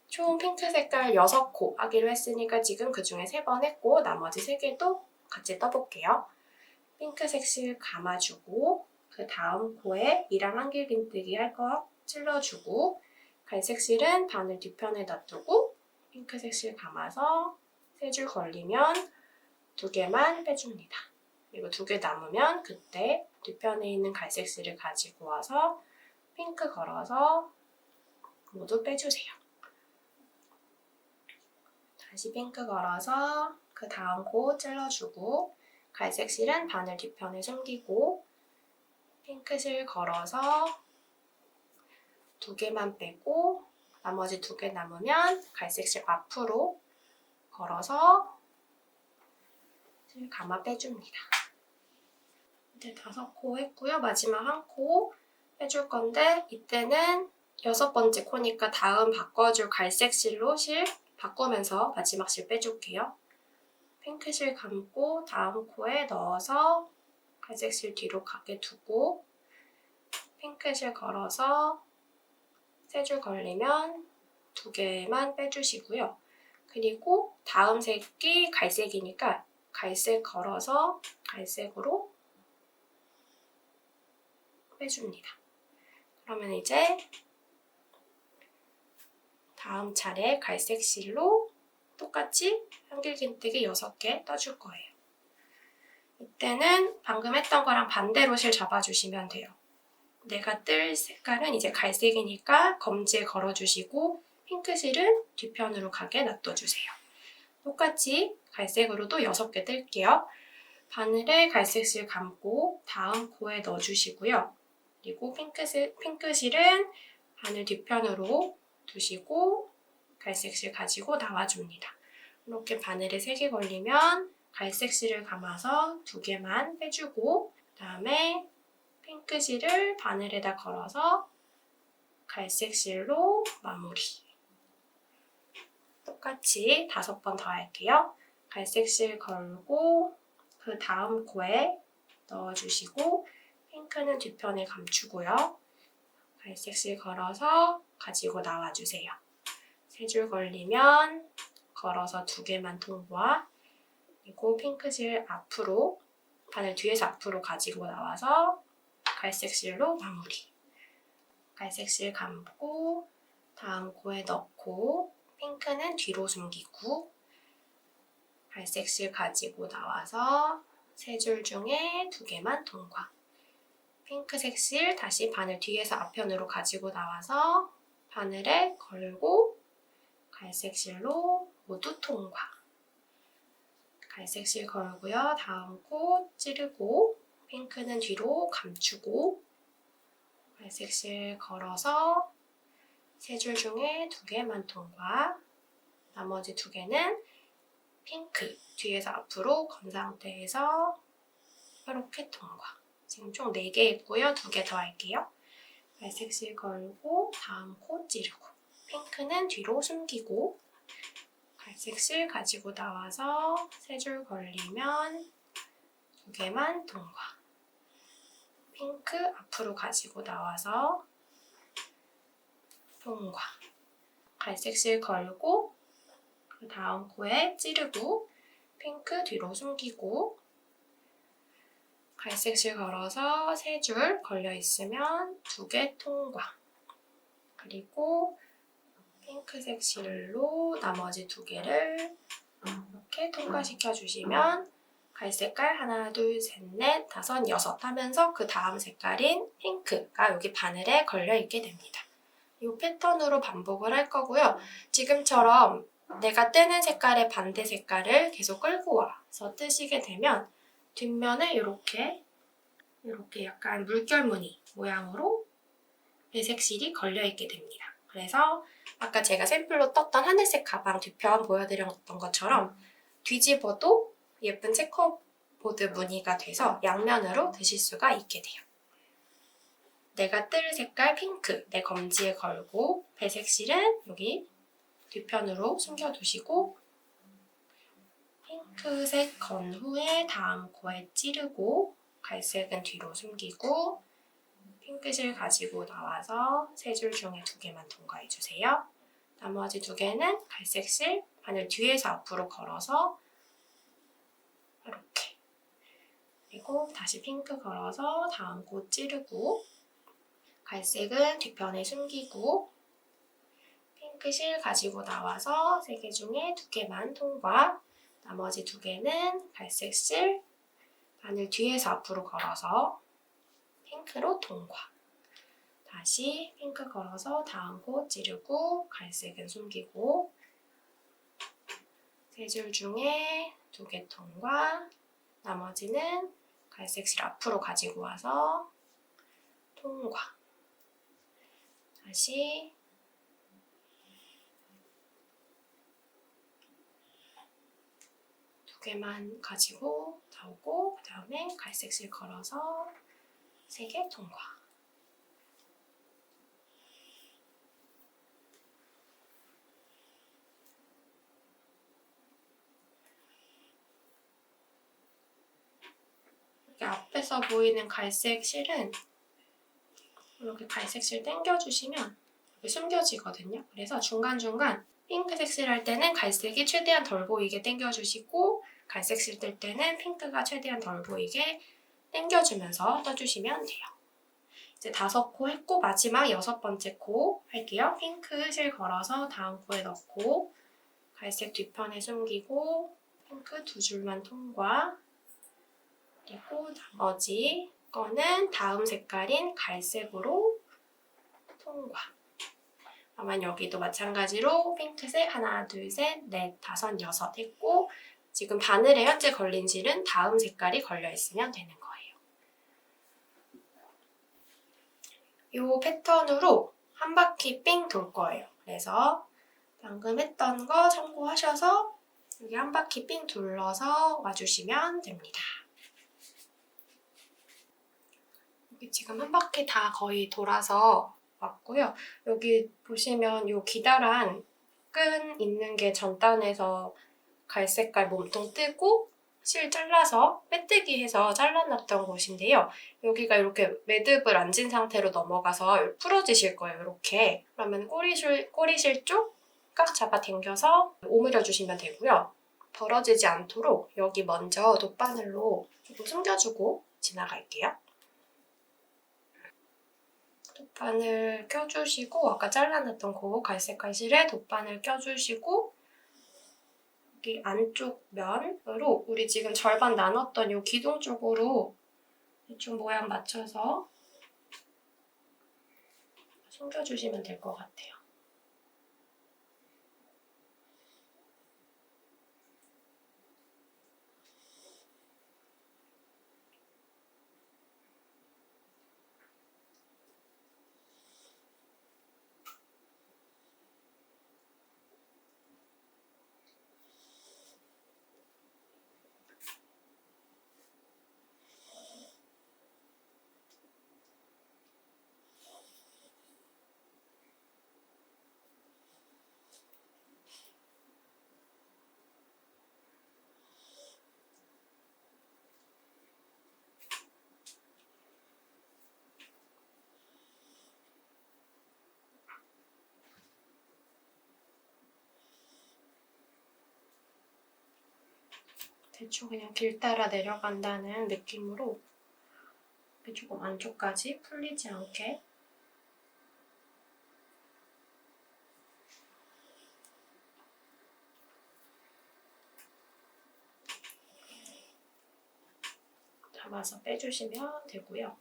총 핑크 색깔 6코 하기로 했으니까 지금 그 중에 3번 했고 나머지 3개도 같이 떠볼게요. 핑크색 실 감아주고 그 다음 코에 이랑 한길긴뜨기 할 거 찔러주고 갈색 실은 바늘 뒤편에 놔두고 핑크색 실 감아서 3줄 걸리면 2개만 빼줍니다. 그리고 2개 남으면 그때 뒤편에 있는 갈색 실을 가지고 와서 핑크 걸어서 모두 빼주세요. 다시 핑크 걸어서 그 다음 코 찔러주고 갈색 실은 바늘 뒤편에 숨기고 핑크 실 걸어서 2개만 빼고 나머지 2개 남으면 갈색 실 앞으로 걸어서 실 감아 빼줍니다. 이제 5코 했고요. 마지막 한 코 빼줄 건데 이때는 6번째 코니까 다음 바꿔줄 갈색 실로 실 바꾸면서 마지막 실 빼줄게요. 핑크 실 감고 다음 코에 넣어서 갈색 실 뒤로 가게 두고 핑크 실 걸어서 3줄 걸리면 2개만 빼주시고요. 그리고 다음 색이 갈색이니까 갈색 걸어서 갈색으로 빼줍니다. 그러면 이제 다음 차례 갈색 실로 똑같이 한길긴뜨기 6개 떠줄 거예요. 이때는 방금 했던 거랑 반대로 실 잡아주시면 돼요. 내가 뜰 색깔은 이제 갈색이니까 검지에 걸어주시고 핑크 실은 뒤편으로 가게 놔둬주세요. 똑같이 갈색으로도 6개 뜰게요. 바늘에 갈색 실 감고 다음 코에 넣어주시고요. 그리고 핑크 실은 바늘 뒤편으로 두시고 갈색 실 가지고 나와줍니다. 이렇게 바늘에 3개 걸리면 갈색 실을 감아서 2개만 빼주고 그다음에 핑크 실을 바늘에다 걸어서 갈색 실로 마무리. 똑같이 5번 더 할게요. 갈색 실 걸고 그 다음 코에 넣어주시고 핑크는 뒤편에 감추고요. 갈색 실 걸어서 가지고 나와주세요. 3줄 걸리면 걸어서 2개만 통과 그리고 핑크 실 앞으로 바늘 뒤에서 앞으로 가지고 나와서 갈색 실로 마무리. 갈색 실 감고 다음 코에 넣고 핑크는 뒤로 숨기고 갈색 실 가지고 나와서 3줄 중에 2개만 통과. 핑크색 실 다시 바늘 뒤에서 앞편으로 가지고 나와서 바늘에 걸고 갈색 실로 모두 통과. 갈색 실 걸고요. 다음 코 찌르고 핑크는 뒤로 감추고 갈색 실 걸어서 3줄 중에 2개만 통과. 나머지 2개는 핑크 뒤에서 앞으로 건 상태에서 이렇게 통과. 지금 총 4개 했고요. 2개 더 할게요. 갈색 실 걸고 다음 코 찌르고 핑크는 뒤로 숨기고 갈색 실 가지고 나와서 3줄 걸리면 2개만 통과. 핑크 앞으로 가지고 나와서 통과. 갈색 실 걸고 그 다음 코에 찌르고 핑크 뒤로 숨기고 갈색 실 걸어서 3줄 걸려있으면 2개 통과. 그리고 핑크색 실로 나머지 2개를 이렇게 통과시켜 주시면 갈색깔 하나, 둘, 셋, 넷, 다섯, 6 하면서 그 다음 색깔인 핑크가 여기 바늘에 걸려있게 됩니다. 이 패턴으로 반복을 할 거고요. 지금처럼 내가 뜨는 색깔의 반대 색깔을 계속 끌고 와서 뜨시게 되면 뒷면에 이렇게 약간 물결무늬 모양으로 배색 실이 걸려있게 됩니다. 그래서 아까 제가 샘플로 떴던 하늘색 가방 뒤편 보여드렸던 것처럼 뒤집어도 예쁜 체커 보드 무늬가 돼서 양면으로 드실 수가 있게 돼요. 내가 뜰 색깔 핑크 내 검지에 걸고 배색 실은 여기 뒤편으로 숨겨두시고 핑크색 건 후에 다음 코에 찌르고 갈색은 뒤로 숨기고 핑크실 가지고 나와서 세 줄 중에 2개만 통과해주세요. 나머지 2개는 갈색실 바늘 뒤에서 앞으로 걸어서 이렇게 그리고 다시 핑크 걸어서 다음 코 찌르고 갈색은 뒤편에 숨기고 핑크실 가지고 나와서 3개 중에 2개만 통과 나머지 2개는 갈색실 바늘 뒤에서 앞으로 걸어서 핑크로 통과 다시 핑크 걸어서 다음 코 찌르고 갈색은 숨기고 3줄 중에 2개 통과 나머지는 갈색실 앞으로 가지고 와서 통과 다시 두 개만 가지고 나오고 그 다음에 갈색실 걸어서 3개 통과 여기 앞에서 보이는 갈색 실은 이렇게 갈색 실 당겨주시면 이렇게 숨겨지거든요. 그래서 중간중간 핑크색 실 할 때는 갈색이 최대한 덜 보이게 당겨주시고 갈색 실 뜰 때는 핑크가 최대한 덜 보이게 당겨주면서 떠주시면 돼요. 이제 5코 했고 마지막 6번째 코 할게요. 핑크 실 걸어서 다음 코에 넣고 갈색 뒤편에 숨기고 핑크 2줄만 통과 그리고 나머지 거는 다음 색깔인 갈색으로 통과 그러면 여기도 마찬가지로 핑크색 하나, 둘, 셋, 넷, 5, 6 했고 지금 바늘에 현재 걸린 실은 다음 색깔이 걸려있으면 되는 거예요. 이 패턴으로 한 바퀴 삥 돌 거예요. 그래서 방금 했던 거 참고하셔서 여기 한 바퀴 삥 둘러서 와주시면 됩니다. 여기 지금 한 바퀴 다 거의 돌아서 왔고요. 여기 보시면 이 기다란 끈 있는 게 전단에서 갈색깔 몸통 뜨고 실 잘라서 빼뜨기 해서 잘라놨던 곳인데요. 여기가 이렇게 매듭을 안 진 상태로 넘어가서 풀어지실 거예요. 이렇게. 그러면 꼬리실 쪽 꽉 잡아 당겨서 오므려 주시면 되고요. 벌어지지 않도록 여기 먼저 돗바늘로 조금 숨겨주고 지나갈게요. 돗바늘 껴주시고 아까 잘라놨던 그 갈색 갈실에 돗바늘 껴주시고 여기 안쪽 면으로 우리 지금 절반 나눴던 이 기둥 쪽으로 대충 모양 맞춰서 숨겨주시면 될 것 같아요. 대충 그냥 길 따라 내려간다는 느낌으로 조금 안쪽까지 풀리지 않게 잡아서 빼주시면 되고요.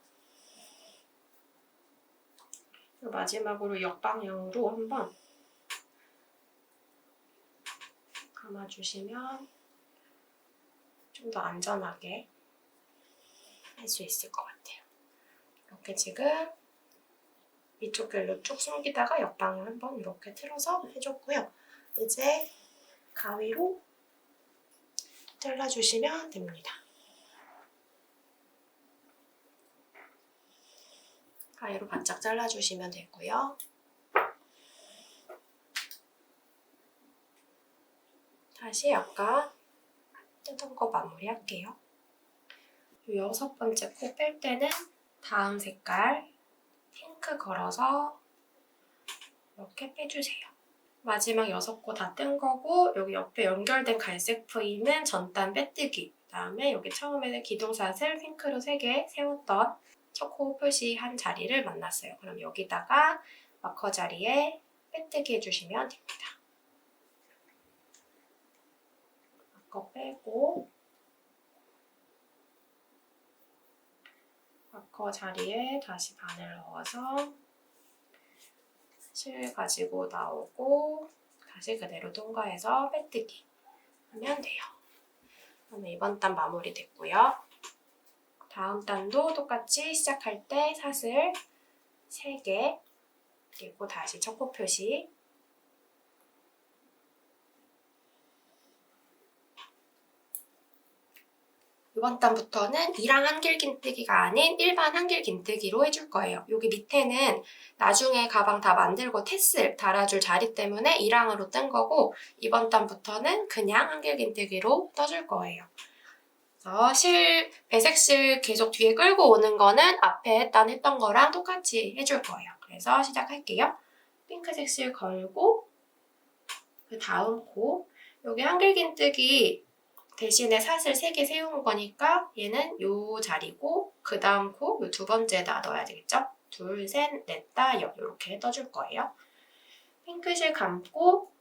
그리고 마지막으로 역방향으로 한번 감아주시면 좀 더 안전하게 할 수 있을 것 같아요. 이렇게 지금 이쪽 길로 쭉 숨기다가 옆방향 한번 이렇게 틀어서 해줬고요. 이제 가위로 잘라주시면 됩니다. 가위로 바짝 잘라주시면 되고요. 다시 아까 뜯은 거 마무리할게요. 6번째 코 뺄 때는 다음 색깔 핑크 걸어서 이렇게 빼주세요. 마지막 6코 다 뜬 거고 여기 옆에 연결된 갈색 V는 전단 빼뜨기, 그 다음에 여기 처음에 기둥샷을 핑크로 3개 세웠던 첫 코 표시한 자리를 만났어요. 그럼 여기다가 마커 자리에 빼뜨기 해주시면 됩니다. 마커 빼고 마커 자리에 다시 바늘 넣어서 실 가지고 나오고 다시 그대로 통과해서 빼뜨기 하면 돼요. 그러면 이번 단 마무리 됐고요. 다음 단도 똑같이 시작할 때 사슬 3개 그리고 다시 첫 코 표시 이번 단부터는 이랑 한길긴뜨기가 아닌 일반 한길긴뜨기로 해줄 거예요. 여기 밑에는 나중에 가방 다 만들고 테슬 달아줄 자리 때문에 이랑으로 뜬 거고 이번 단부터는 그냥 한길긴뜨기로 떠줄 거예요. 그래서 배색 실 계속 뒤에 끌고 오는 거는 앞에 단 했던 거랑 똑같이 해줄 거예요. 그래서 시작할게요. 핑크색 실 걸고 그 다음 코 여기 한길긴뜨기 대신에 사슬 3개 세운 거니까 얘는 요 자리고 그 다음 코 요 2번째에다 넣어야 되겠죠? 둘, 셋, 넷, 다, 여 이렇게 떠줄 거예요. 핑크실 감고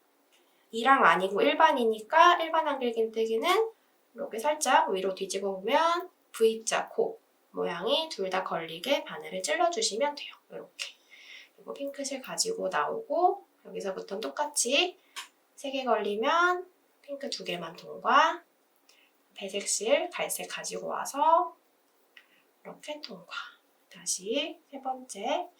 이랑 아니고 일반이니까 일반 한길긴뜨기는 이렇게 살짝 위로 뒤집어 보면 V자 코 모양이 둘 다 걸리게 바늘을 찔러주시면 돼요. 이렇게. 그리고 핑크실 가지고 나오고 여기서부터는 똑같이 3개 걸리면 핑크 2개만 통과 배색실 갈색 가지고 와서 이렇게 통과. 다시 3번째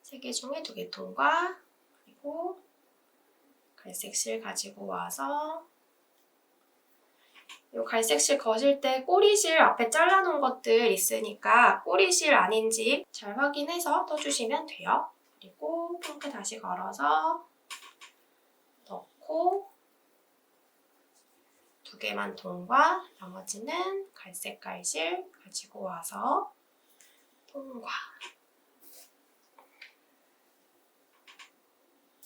3개 중에 2개 통과. 그리고 갈색 실 가지고 와서 이 갈색 실 거실 때 꼬리실 앞에 잘라놓은 것들 있으니까 꼬리실 아닌지 잘 확인해서 떠주시면 돼요. 그리고 핑크 다시 걸어서 넣고 2개만 통과, 나머지는 갈색 갈실 가지고 와서 통과.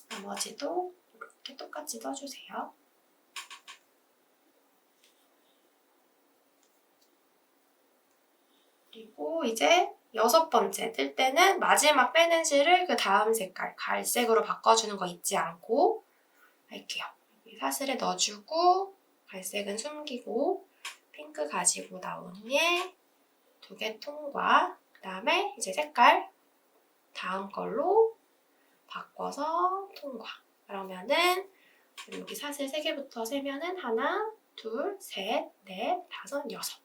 나머지도 이렇게 똑같이 떠주세요. 그리고 이제 6번째 뜰 때는 마지막 빼는 실을 그 다음 색깔 갈색으로 바꿔주는 거 잊지 않고 할게요. 여기 사슬에 넣어주고 갈색은 숨기고 핑크 가지고 나온 후에 2개 통과. 그 다음에 이제 색깔 다음 걸로 바꿔서 통과. 그러면은 여기 사슬 3개부터 세면은 하나, 둘, 셋, 넷, 다섯, 여섯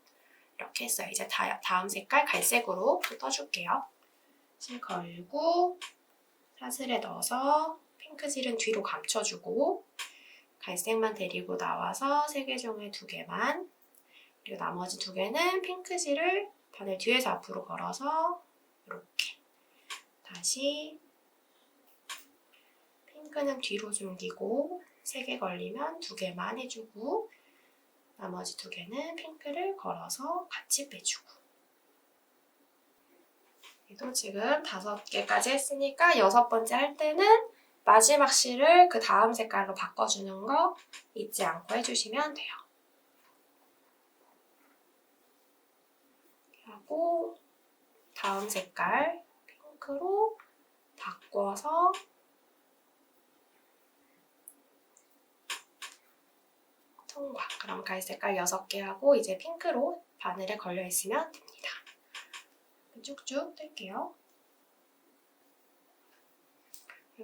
이렇게 했어요. 이제 다음 색깔 갈색으로 또 떠줄게요. 실 걸고 사슬에 넣어서 핑크 실은 뒤로 감춰주고 갈색만 데리고 나와서 3개 중에 2개만 그리고 나머지 2개는 핑크 실을 바늘 뒤에서 앞으로 걸어서 이렇게 다시 핑크는 뒤로 숨기고 3개 걸리면 2개만 해주고 나머지 2개는 핑크를 걸어서 같이 빼주고 그래도 지금 5개까지 했으니까 6번째 할 때는 마지막 실을 그 다음 색깔로 바꿔주는 거 잊지 않고 해주시면 돼요. 하고 다음 색깔 핑크로 바꿔서 통과. 그럼 갈색깔 6개 하고 이제 핑크로 바늘에 걸려있으면 됩니다. 쭉쭉 뜰게요.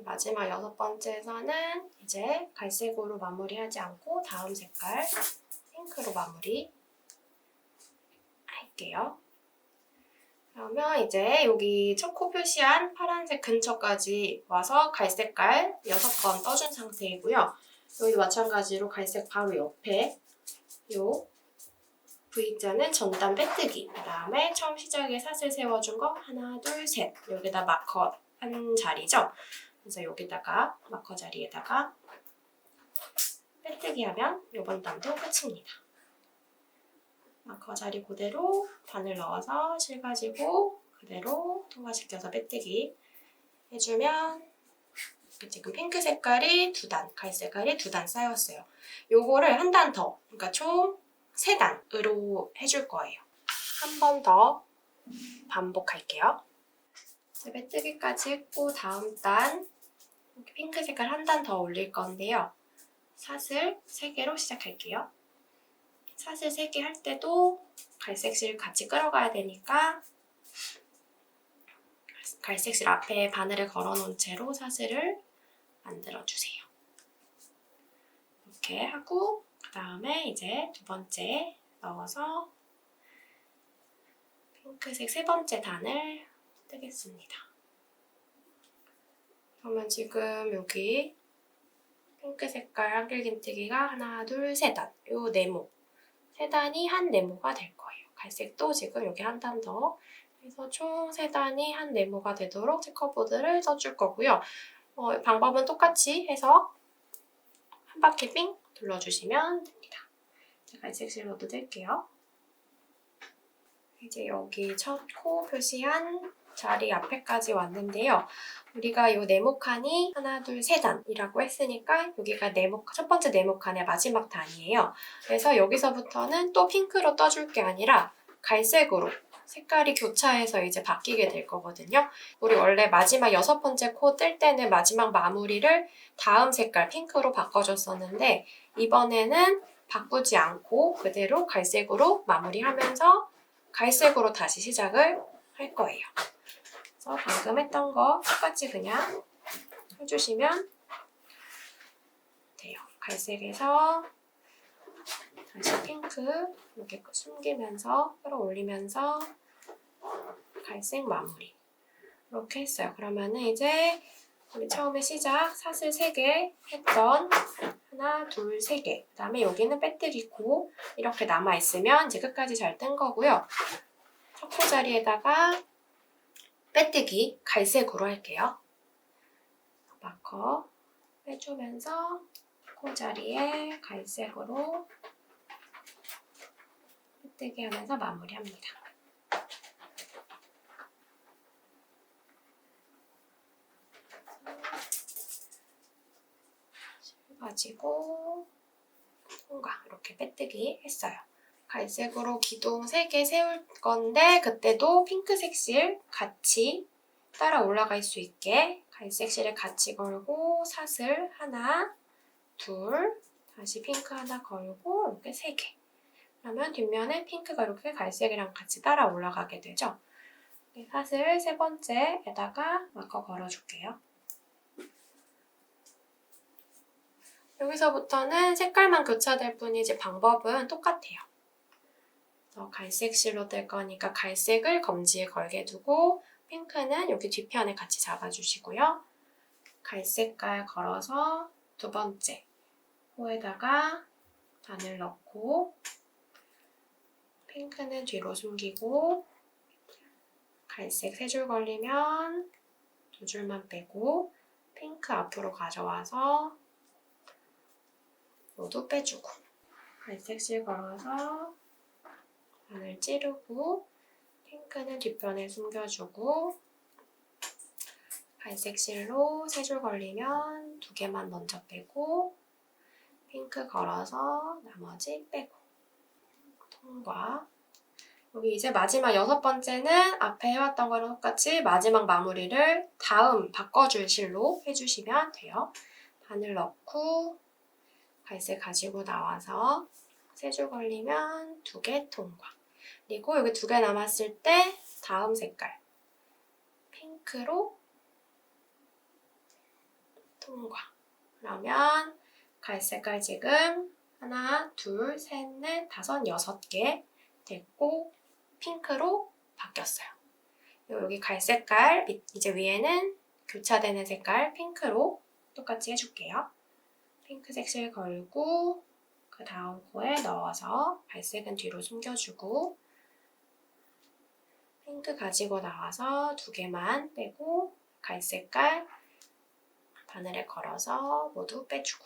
마지막 6번째에서는 이제 갈색으로 마무리하지 않고 다음 색깔 핑크로 마무리 할게요. 그러면 이제 여기 첫 코 표시한 파란색 근처까지 와서 갈색깔 6번 떠준 상태이고요. 여기도 마찬가지로 갈색 바로 옆에 요 V자는 전단 빼뜨기. 그 다음에 처음 시작에 사슬 세워준 거 하나, 둘, 셋. 여기다 마커 한 자리죠. 그래서 여기다가 마커 자리에다가 빼뜨기 하면 이번 단도 끝입니다. 마커 자리 그대로 바늘 넣어서 실 가지고 그대로 통과시켜서 빼뜨기 해주면 지금 핑크 색깔이 2단, 갈색 색깔이 2단 쌓였어요. 요거를 한 단 더, 그러니까 총 3단으로 해줄 거예요. 한 번 더 반복할게요. 이제 빼뜨기까지 했고 다음 단 핑크 색깔 한 단 더 올릴 건데요. 사슬 3개로 시작할게요. 사슬 3개 할 때도 갈색 실 같이 끌어가야 되니까 갈색 실 앞에 바늘을 걸어 놓은 채로 사슬을 만들어주세요. 이렇게 하고 그 다음에 이제 2번째 넣어서 핑크색 3번째 단을 뜨겠습니다. 그러면 지금 여기 핑크 색깔 한길긴뜨기가 하나, 둘, 3단. 요 네모. 3단이 한 네모가 될 거예요. 갈색도 지금 여기 한 단 더. 그래서 총 3단이 한 네모가 되도록 체커보드를 써줄 거고요. 방법은 똑같이 해서 한 바퀴 삥 둘러주시면 됩니다. 갈색 실로도 뜰게요. 이제 여기 첫 코 표시한 자리 앞에까지 왔는데요. 우리가 이 네모칸이 하나, 둘, 3단이라고 했으니까 여기가 첫 번째 네모칸의 마지막 단이에요. 그래서 여기서부터는 또 핑크로 떠줄 게 아니라 갈색으로 색깔이 교차해서 이제 바뀌게 될 거거든요. 우리 원래 마지막 6번째 코 뜰 때는 마지막 마무리를 다음 색깔 핑크로 바꿔줬었는데 이번에는 바꾸지 않고 그대로 갈색으로 마무리하면서 갈색으로 다시 시작을 할 거예요. 그래서 방금 했던 거 똑같이 그냥 해주시면 돼요. 갈색에서 다시 핑크 이렇게 숨기면서 끌어올리면서 갈색 마무리 이렇게 했어요. 그러면은 이제 우리 처음에 시작 사슬 3개 했던 하나, 둘, 3개 그 다음에 여기는 빼뜨리고 이렇게 남아있으면 이제 끝까지 잘 뜬 거고요. 첫 코 자리에다가 빼뜨기 갈색으로 할게요. 마커 빼주면서 코 자리에 갈색으로 빼뜨기 하면서 마무리합니다. 가지고 통과 이렇게 빼뜨기 했어요. 갈색으로 기둥 3개 세울 건데 그때도 핑크색 실 같이 따라 올라갈 수 있게 갈색 실에 같이 걸고 사슬 하나, 둘, 다시 핑크 하나 걸고 이렇게 3개. 그러면 뒷면에 핑크가 이렇게 갈색이랑 같이 따라 올라가게 되죠. 사슬 3번째에다가 마커 걸어줄게요. 여기서부터는 색깔만 교차될 뿐이지 방법은 똑같아요. 갈색 실로 뜰 거니까 갈색을 검지에 걸게 두고 핑크는 여기 뒤편에 같이 잡아주시고요. 갈색깔 걸어서 2번째 코에다가 바늘 넣고 핑크는 뒤로 숨기고 갈색 3줄 걸리면 2줄만 빼고 핑크 앞으로 가져와서 모두 빼주고 갈색 실 걸어서 바늘 찌르고 핑크는 뒷편에 숨겨주고 갈색 실로 3줄 걸리면 2개만 먼저 빼고 핑크 걸어서 나머지 빼고 통과. 여기 이제 마지막 6번째는 앞에 해왔던 거랑 똑같이 마지막 마무리를 다음 바꿔줄 실로 해주시면 돼요. 바늘 넣고 갈색 가지고 나와서 3줄 걸리면 2개 통과. 그리고 여기 2개 남았을 때 다음 색깔 핑크로 통과. 그러면 갈색깔 지금 하나, 둘, 셋, 넷, 5, 6개 됐고 핑크로 바뀌었어요. 여기 갈색깔 이제 위에는 교차되는 색깔 핑크로 똑같이 해줄게요. 핑크색 실 걸고 그 다음 코에 넣어서 갈색은 뒤로 숨겨주고 핑크 가지고 나와서 2개만 빼고 갈색깔 바늘에 걸어서 모두 빼주고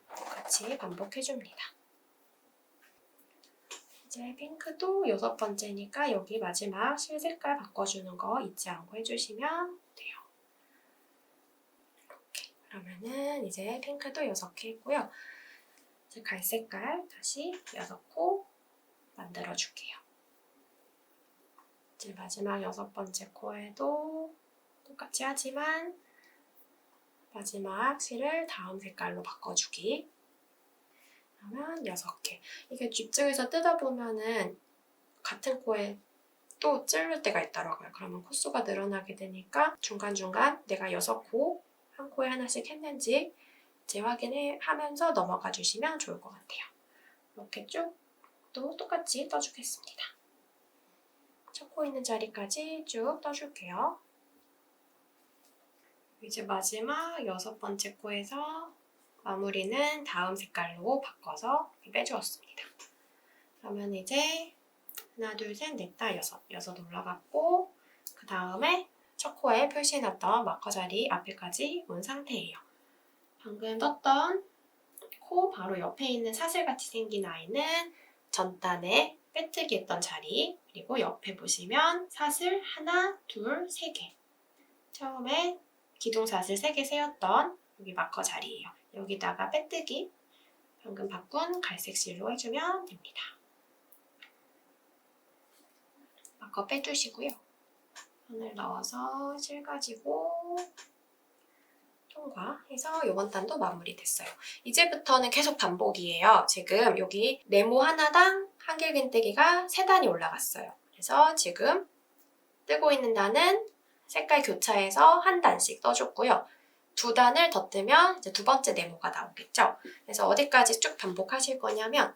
같이 반복해줍니다. 이제 핑크도 6번째니까 여기 마지막 실색깔 바꿔주는 거 잊지 않고 해주시면 돼요. 이렇게. 그러면은 이제 핑크도 6개 했고요. 이제 갈색깔 다시 6코 만들어줄게요. 이제 마지막 6번째 코에도 똑같이 하지만 마지막 실을 다음 색깔로 바꿔주기. 그러면 6개. 이게 뒷쪽에서 뜯어보면은 같은 코에 또 찌를 때가 있더라고요. 그러면 코수가 늘어나게 되니까 중간중간 내가 6코, 한 코에 하나씩 했는지 재확인하면서 넘어가 주시면 좋을 것 같아요. 이렇게 쭉 또 똑같이 떠주겠습니다. 첫 코 있는 자리까지 쭉 떠줄게요. 이제 마지막 6번째 코에서 마무리는 다음 색깔로 바꿔서 빼주었습니다. 그러면 이제 하나, 둘, 셋, 넷, 다, 6 올라갔고 그 다음에 첫 코에 표시해놨던 마커 자리 앞에까지 온 상태예요. 방금 떴던 코 바로 옆에 있는 사슬같이 생긴 아이는 전단에 빼뜨기 했던 자리, 그리고 옆에 보시면 사슬 하나, 둘, 3개. 처음에 기둥사슬 3개 세웠던 여기 마커 자리예요. 여기다가 빼뜨기 방금 바꾼 갈색 실로 해주면 됩니다. 마커 빼주시고요. 손을 넣어서 실 가지고 통과해서 이번 단도 마무리됐어요. 이제부터는 계속 반복이에요. 지금 여기 네모 하나당 한길긴뜨기가 3단이 올라갔어요. 그래서 지금 뜨고 있는 단은 색깔 교차해서 한 단씩 떠줬고요. 2단을 더 뜨면 이제 2번째 네모가 나오겠죠. 그래서 어디까지 쭉 반복하실 거냐면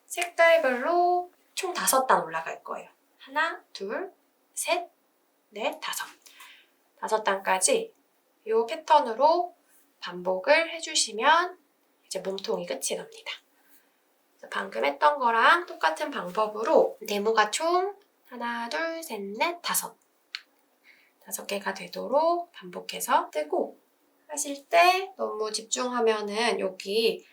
색깔별로 총 5단 올라갈 거예요. 하나, 둘, 셋, 넷, 5 단까지 이 패턴으로 반복을 해주시면 이제 몸통이 끝이 납니다. 방금 했던 거랑 똑같은 방법으로 네모가 총 하나, 둘, 셋, 넷, 5개가 되도록 반복해서 뜨고 하실 때 너무 집중하면은 여기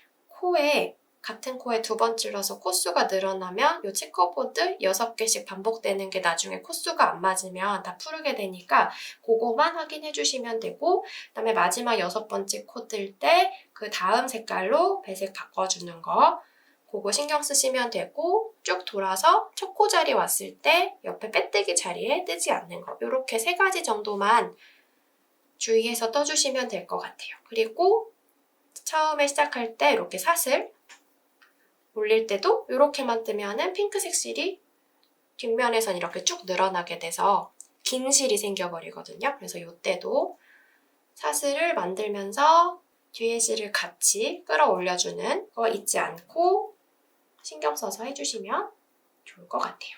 같은 코에 2번 찔러서 코수가 늘어나면 이 체커보드 6개씩 반복되는 게 나중에 코수가 안 맞으면 다 푸르게 되니까 그거만 확인해 주시면 되고 그다음에 마지막 6번째 코 뜰 때 그 다음 색깔로 배색 바꿔주는 거 그거 신경 쓰시면 되고 쭉 돌아서 첫 코 자리 왔을 때 옆에 빼뜨기 자리에 뜨지 않는 거 이렇게 3가지 정도만 주의해서 떠주시면 될 것 같아요. 그리고 처음에 시작할 때 이렇게 사슬 올릴 때도 이렇게만 뜨면은 핑크색 실이 뒷면에선 이렇게 쭉 늘어나게 돼서 긴 실이 생겨버리거든요. 그래서 이때도 사슬을 만들면서 뒤에 실을 같이 끌어올려주는 거 잊지 않고 신경 써서 해주시면 좋을 것 같아요.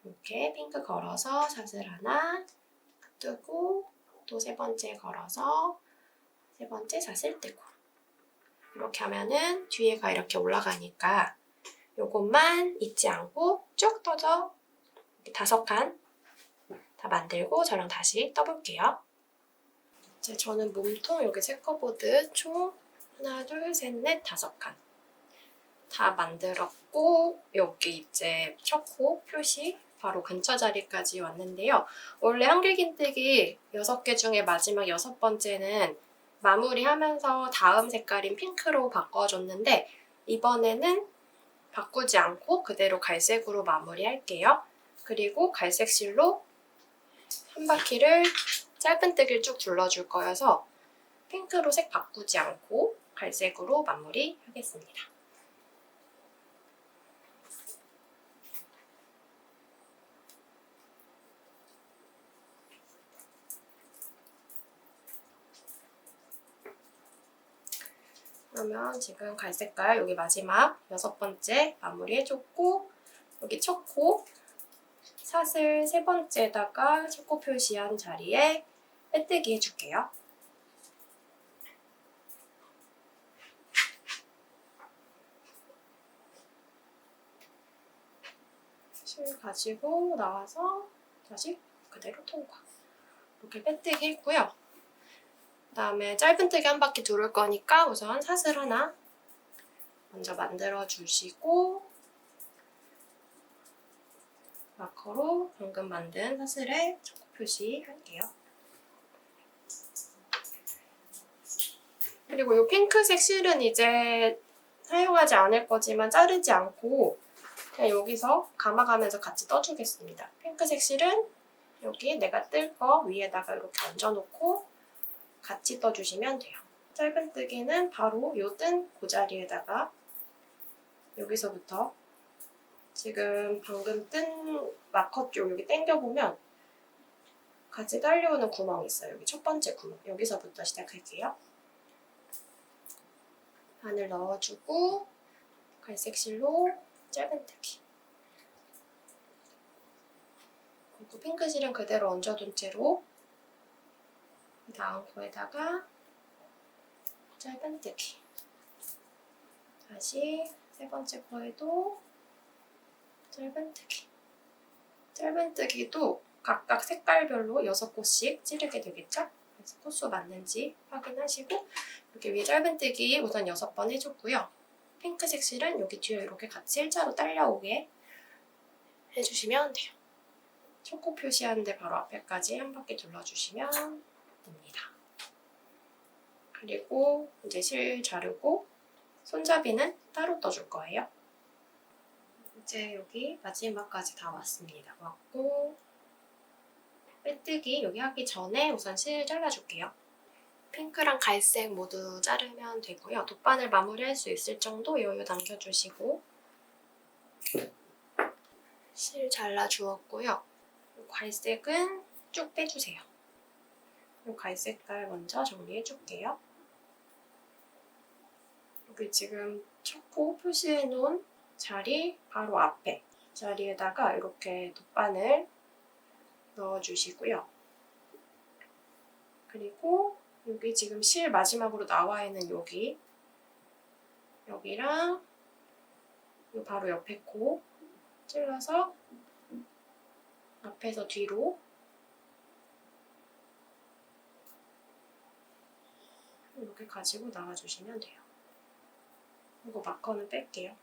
이렇게 핑크 걸어서 사슬 하나 뜨고 또 3번째 걸어서 3번째 사슬 뜨고 이렇게 하면은 뒤에가 이렇게 올라가니까 요것만 잊지 않고 쭉 떠서 5칸 다 만들고 저랑 다시 떠볼게요. 이제 저는 몸통 여기 체커보드 총 하나, 둘, 셋, 넷, 5칸 다 만들었고 여기 이제 첫 코 표시 바로 근처 자리까지 왔는데요. 원래 한길긴뜨기 6개 중에 마지막 6번째는 마무리하면서 다음 색깔인 핑크로 바꿔줬는데 이번에는 바꾸지 않고 그대로 갈색으로 마무리할게요. 그리고 갈색 실로 한 바퀴를 짧은뜨기를 쭉 둘러줄 거여서 핑크로 색 바꾸지 않고 갈색으로 마무리하겠습니다. 그러면 지금 갈색깔 여기 마지막 6번째 마무리해줬고 여기 첫 코 사슬 3번째에다가 첫 코 표시한 자리에 빼뜨기 해줄게요. 실 가지고 나와서 다시 그대로 통과. 이렇게 빼뜨기 했고요. 그다음에 짧은뜨기 한 바퀴 두를 거니까 우선 사슬 하나 먼저 만들어 주시고 마커로 방금 만든 사슬에 초코 표시할게요. 그리고 이 핑크색 실은 이제 사용하지 않을 거지만 자르지 않고 그냥 여기서 감아가면서 같이 떠주겠습니다. 핑크색 실은 여기 내가 뜰 거 위에다가 이렇게 얹어놓고 같이 떠주시면 돼요. 짧은뜨기는 바로 요 뜬 그 자리에다가 여기서부터 지금 방금 뜬 마커 쪽 여기 당겨보면 같이 딸려오는 구멍이 있어요. 여기 첫 번째 구멍. 여기서부터 시작할게요. 바늘 넣어주고 갈색 실로 짧은뜨기. 그리고 핑크 실은 그대로 얹어둔 채로 다음 코에다가 짧은뜨기. 다시 세 번째 코에도 짧은뜨기. 짧은뜨기도 각각 색깔별로 6코씩 찌르게 되겠죠? 그래서 코수 맞는지 확인하시고 이렇게 위에 짧은뜨기 우선 6번 해줬고요. 핑크색 실은 여기 뒤에 이렇게 같이 일자로 딸려오게 해주시면 돼요. 초코 표시하는데 바로 앞에까지 한 바퀴 둘러주시면 됩니다. 그리고 이제 실 자르고 손잡이는 따로 떠줄 거예요. 이제 여기 마지막까지 다 왔습니다. 왔고 빼뜨기 여기 하기 전에 우선 실 잘라줄게요. 핑크랑 갈색 모두 자르면 되고요. 돗바늘 마무리할 수 있을 정도 여유 남겨주시고 실 잘라주었고요. 갈색은 쭉 빼주세요. 이 갈색깔 먼저 정리해줄게요. 여기 지금 초코 표시해놓은 자리 바로 앞에 자리에다가 이렇게 돗바늘 넣어주시고요. 그리고 여기 지금 실 마지막으로 나와 있는 여기랑 요 바로 옆에 코 찔러서 앞에서 뒤로 이렇게 가지고 나와주시면 돼요. 이거 마커는 뺄게요.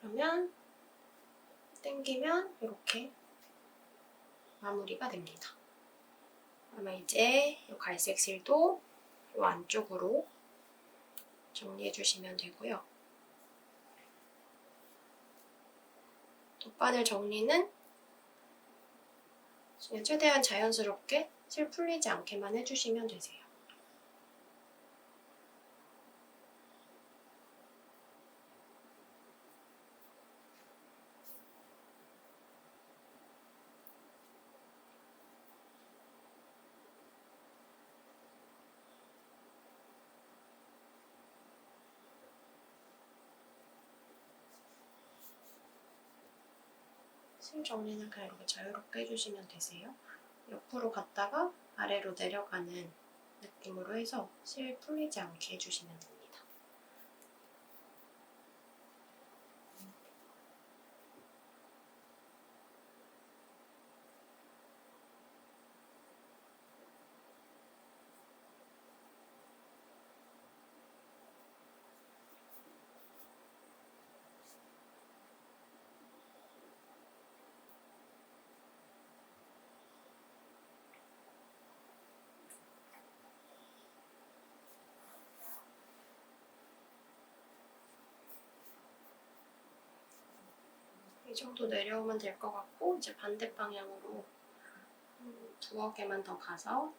그러면 당기면 이렇게 마무리가 됩니다. 그러면 이제 이 갈색 실도 이 안쪽으로 정리해주시면 되고요. 돗바늘 정리는 그냥 최대한 자연스럽게 실 풀리지 않게만 해주시면 되세요. 실 정리는 그냥 이렇게 자유롭게 해주시면 되세요. 옆으로 갔다가 아래로 내려가는 느낌으로 해서 실 풀리지 않게 해주시면 됩니다. 이 정도 내려오면 될 것 같고 이제 반대 방향으로 두어 개만 더 가서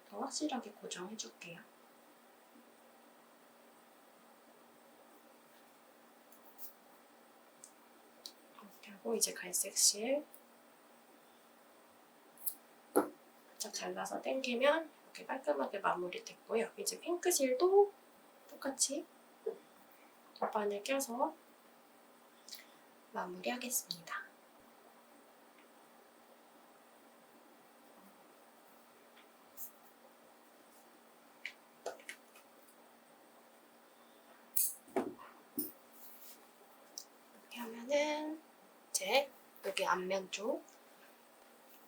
더 확실하게 고정해줄게요. 이렇게 하고 이제 갈색 실 살짝 잘라서 당기면 이렇게 깔끔하게 마무리됐고요. 이제 핑크 실도 똑같이 돗바늘 껴서 마무리하겠습니다. 이렇게 앞면 쪽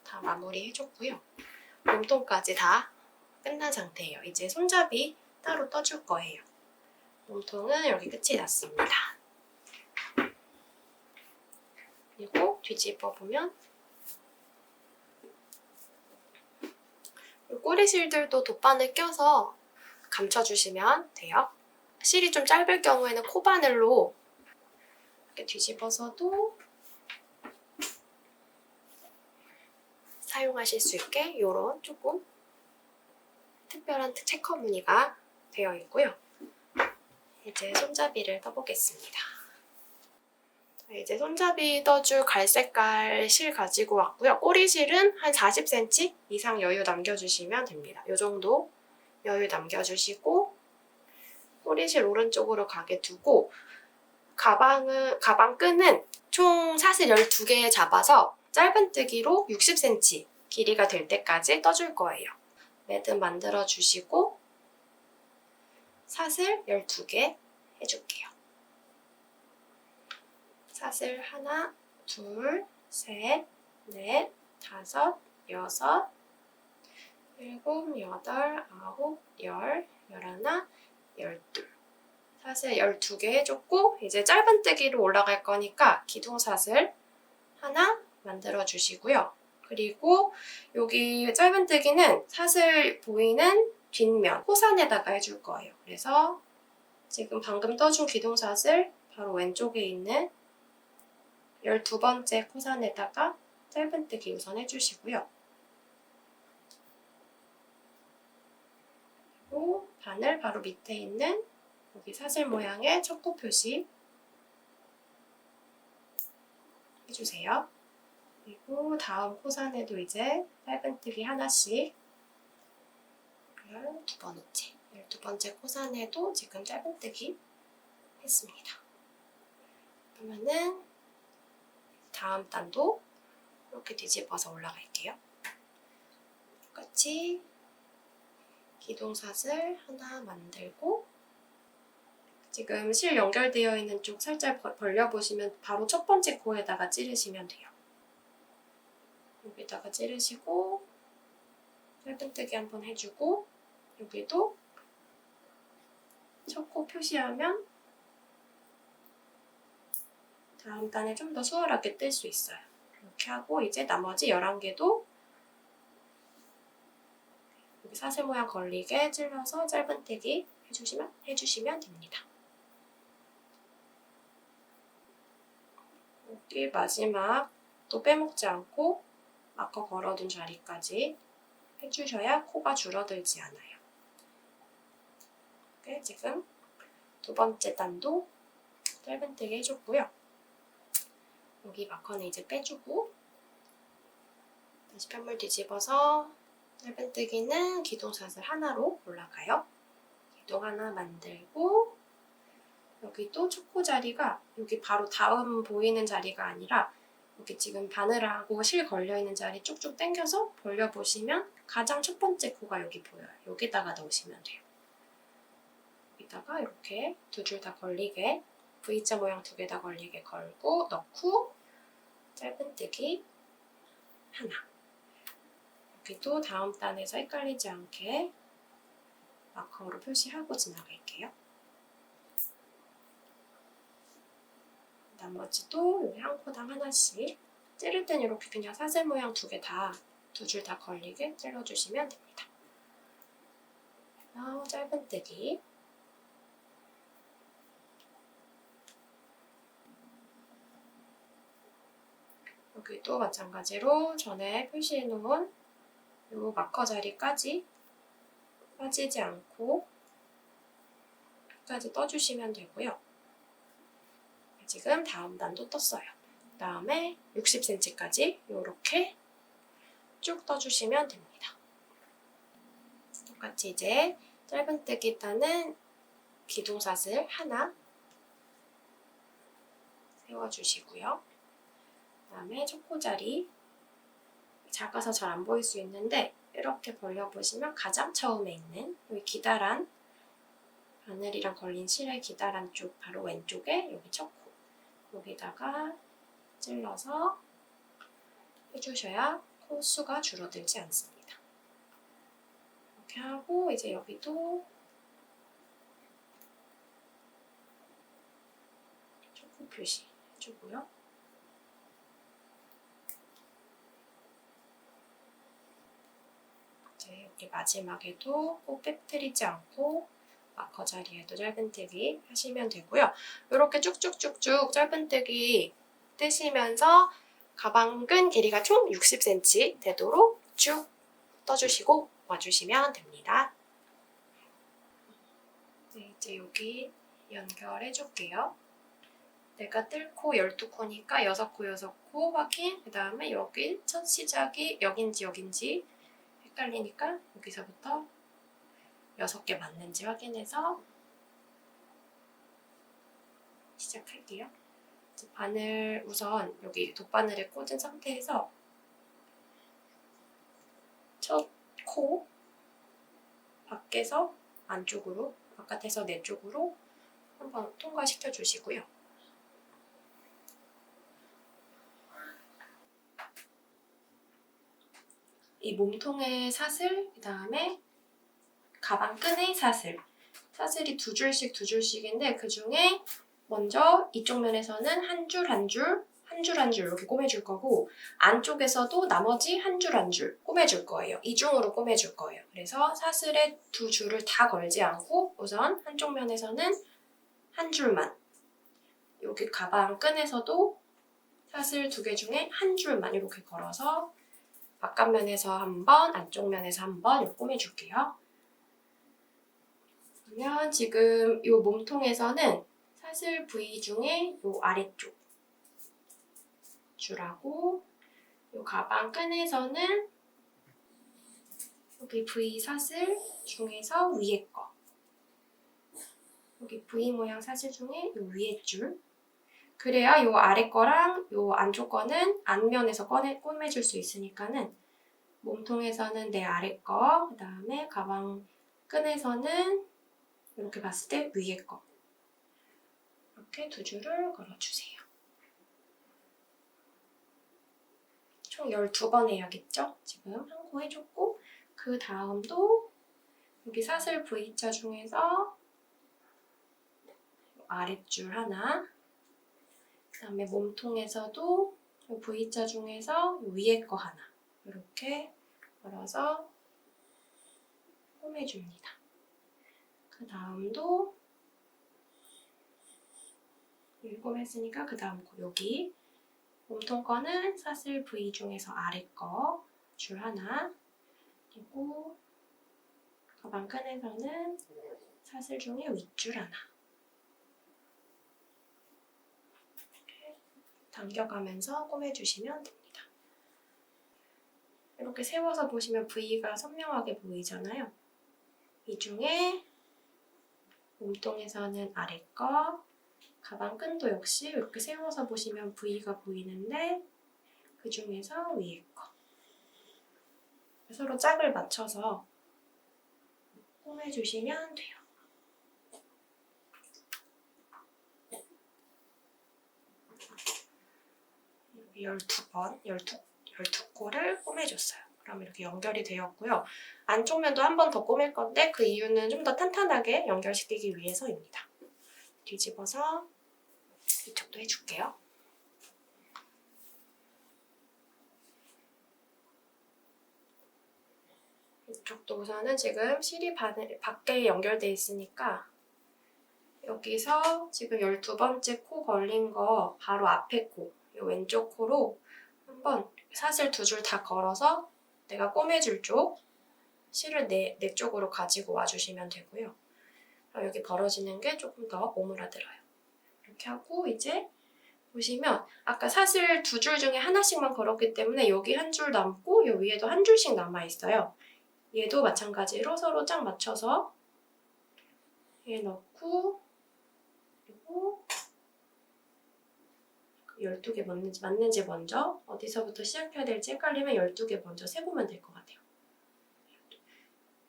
다 마무리해줬고요. 몸통까지 다 끝난 상태예요. 이제 손잡이 따로 떠줄 거예요. 몸통은 여기 끝이 났습니다. 그리고 뒤집어 보면 꼬리실들도 돗바늘 껴서 감춰주시면 돼요. 실이 좀 짧을 경우에는 코바늘로 이렇게 뒤집어서도 사용하실 수 있게 이런 조금 특별한 체커 무늬가 되어 있고요. 이제 손잡이를 떠보겠습니다. 이제 손잡이 떠줄 갈색깔 실 가지고 왔고요. 꼬리실은 한 40cm 이상 여유 남겨주시면 됩니다. 이 정도 여유 남겨주시고 꼬리실 오른쪽으로 가게 두고 가방 끈은 총 사슬 12개 잡아서 짧은뜨기로 60cm 길이가 될 때까지 떠줄 거예요. 매듭 만들어주시고 사슬 12개 해줄게요. 사슬 하나, 둘, 셋, 넷, 다섯, 여섯, 일곱, 여덟, 아홉, 열, 열하나, 열둘. 사슬 12개 해줬고 이제 짧은뜨기로 올라갈 거니까 기둥사슬 하나 만들어주시고요. 그리고 여기 짧은뜨기는 사슬 보이는 뒷면, 호산에다가 해줄 거예요. 그래서 지금 방금 떠준 기둥사슬 바로 왼쪽에 있는 12번째 코산에다가 짧은뜨기 우선 해주시고요. 그리고 바늘 바로 밑에 있는 여기 사슬 모양의 척도 표시 해주세요. 그리고 다음 코산에도 이제 짧은뜨기 하나씩 12번째 코산에도 지금 짧은뜨기 했습니다. 그러면은 다음 단도 이렇게 뒤집어서 올라갈게요. 똑같이 기둥사슬 하나 만들고 지금 실 연결되어 있는 쪽 살짝 벌려보시면 바로 첫 번째 코에다가 찌르시면 돼요. 여기다가 찌르시고 짧은뜨기 한번 해주고 여기도 첫 코 표시하면 다음 단에 좀 더 수월하게 뜰 수 있어요. 이렇게 하고 이제 나머지 11개도 여기 사슬 모양 걸리게 찔러서 짧은뜨기 해주시면 됩니다. 여기 마지막 또 빼먹지 않고 마커 걸어둔 자리까지 해주셔야 코가 줄어들지 않아요. 이렇게 지금 두 번째 단도 짧은뜨기 해줬고요. 여기 마커는 이제 빼주고 다시 편물 뒤집어서 짧은뜨기는 기둥사슬 하나로 올라가요. 기둥 하나 만들고 여기 또 첫 코 자리가 여기 바로 다음 보이는 자리가 아니라 여기 지금 바늘하고 실 걸려있는 자리 쭉쭉 당겨서 벌려보시면 가장 첫 번째 코가 여기 보여요. 여기다가 넣으시면 돼요. 여기다가 이렇게 두 줄 다 걸리게 V자 모양 두 개 다 걸리게 걸고 넣고 짧은뜨기 하나. 여기도 다음 단에서 헷갈리지 않게 마커로 표시하고 지나갈게요. 나머지도 여기 한 코당 하나씩 찌를 땐 이렇게 그냥 사슬 모양 두 개 다 두 줄 다 걸리게 찔러주시면 됩니다. 짧은뜨기 여기도 마찬가지로 전에 표시해놓은 이 마커 자리까지 빠지지 않고 끝까지 떠주시면 되고요. 지금 다음 단도 떴어요. 그 다음에 60cm까지 이렇게 쭉 떠주시면 됩니다. 똑같이 이제 짧은뜨기 단은 기둥사슬 하나 세워주시고요. 그 다음에 첫 코자리 작아서 잘 안 보일 수 있는데 이렇게 벌려보시면 가장 처음에 있는 여기 기다란 바늘이랑 걸린 실의 기다란 쪽 바로 왼쪽에 여기 첫 코 여기다가 찔러서 해주셔야 코 수가 줄어들지 않습니다. 이렇게 하고 이제 여기도 초코 표시 해주고요. 이제 여기 마지막에도 꼭 빼뜨리지 않고 마커 자리에도 짧은뜨기 하시면 되고요. 이렇게 쭉쭉쭉쭉 짧은뜨기 뜨시면서 가방끈 길이가 총 60cm 되도록 쭉 떠주시고 와주시면 됩니다. 네, 이제 여기 연결해줄게요. 내가 뜰코 12코니까 6코 6코 확인. 그 다음에 여기 첫 시작이 여긴지 헷갈리니까 여기서부터 6개 맞는지 확인해서 시작할게요. 바늘 우선 여기 돗바늘에 꽂은 상태에서 첫 코 밖에서 안쪽으로, 바깥에서 내 쪽으로 한번 통과시켜 주시고요. 이 몸통의 사슬, 그 다음에 가방끈의 사슬. 사슬이 두 줄씩인데 그 중에 먼저 이쪽 면에서는 한 줄 한 줄 이렇게 꼬매줄 거고 안쪽에서도 나머지 한 줄 꼬매줄 거예요. 이중으로 꼬매줄 거예요. 그래서 사슬에 두 줄을 다 걸지 않고 우선 한쪽 면에서는 한 줄만, 여기 가방 끈에서도 사슬 2개 중에 한 줄만 이렇게 걸어서 바깥면에서 한 번, 안쪽 면에서 한 번 꼬매줄게요. 그러면 지금 이 몸통에서는 사슬 부위 중에 이 아래쪽 줄하고 이 가방 끈에서는 여기 V 사슬 중에서 위에 거, 여기 V 모양 사슬 중에 이 위에 줄, 그래야 이 아래 거랑 이 안쪽 거는 앞면에서 꼬매줄 수 있으니까는 몸통에서는 내 아래 거, 그 다음에 가방 끈에서는 이렇게 봤을 때 위에 거, 이렇게 두 줄을 걸어주세요. 총 12번 해야겠죠? 지금 한 코 해줬고 그 다음도 여기 사슬 V자 중에서 아랫줄 하나, 그 다음에 몸통에서도 V자 중에서 위에 거 하나 이렇게 걸어서 꼬매줍니다. 그 다음도 여기 꼬맸으니까 그 다음 거 여기 몸통 거는 사슬 V 중에서 아래 거 줄 하나, 그리고 가방 끈에서는 사슬 중에 윗줄 하나 이렇게 당겨가면서 꼬매주시면 됩니다. 이렇게 세워서 보시면 V가 선명하게 보이잖아요. 이 중에 몸통에서는 아래 거, 가방 끈도 역시 이렇게 세워서 보시면 V가 보이는데 그 중에서 위에 거. 서로 짝을 맞춰서 꼬매주시면 돼요. 여기 12코를 꼬매줬어요. 그럼 이렇게 연결이 되었고요. 안쪽 면도 한 번 더 꼬맬 건데 그 이유는 좀 더 탄탄하게 연결시키기 위해서입니다. 뒤집어서 이쪽도 해줄게요. 이쪽도 우선은 지금 실이 밖에 연결돼 있으니까 여기서 지금 12번째 코 걸린 거 바로 앞에 코, 이 왼쪽 코로 한번 사슬 2줄 다 걸어서 내가 꼬매줄 쪽 실을 내 쪽으로 가지고 와주시면 되고요. 여기 벌어지는 게 조금 더 오므라들어요. 이렇게 하고 이제 보시면 아까 사슬 2줄 중에 하나씩만 걸었기 때문에 여기 한 줄 남고 이 위에도 한 줄씩 남아있어요. 얘도 마찬가지로 서로 짝 맞춰서 얘 넣고 그리고 12개 맞는지 먼저 어디서부터 시작해야 될지 헷갈리면 12개 먼저 세보면 될 것 같아요.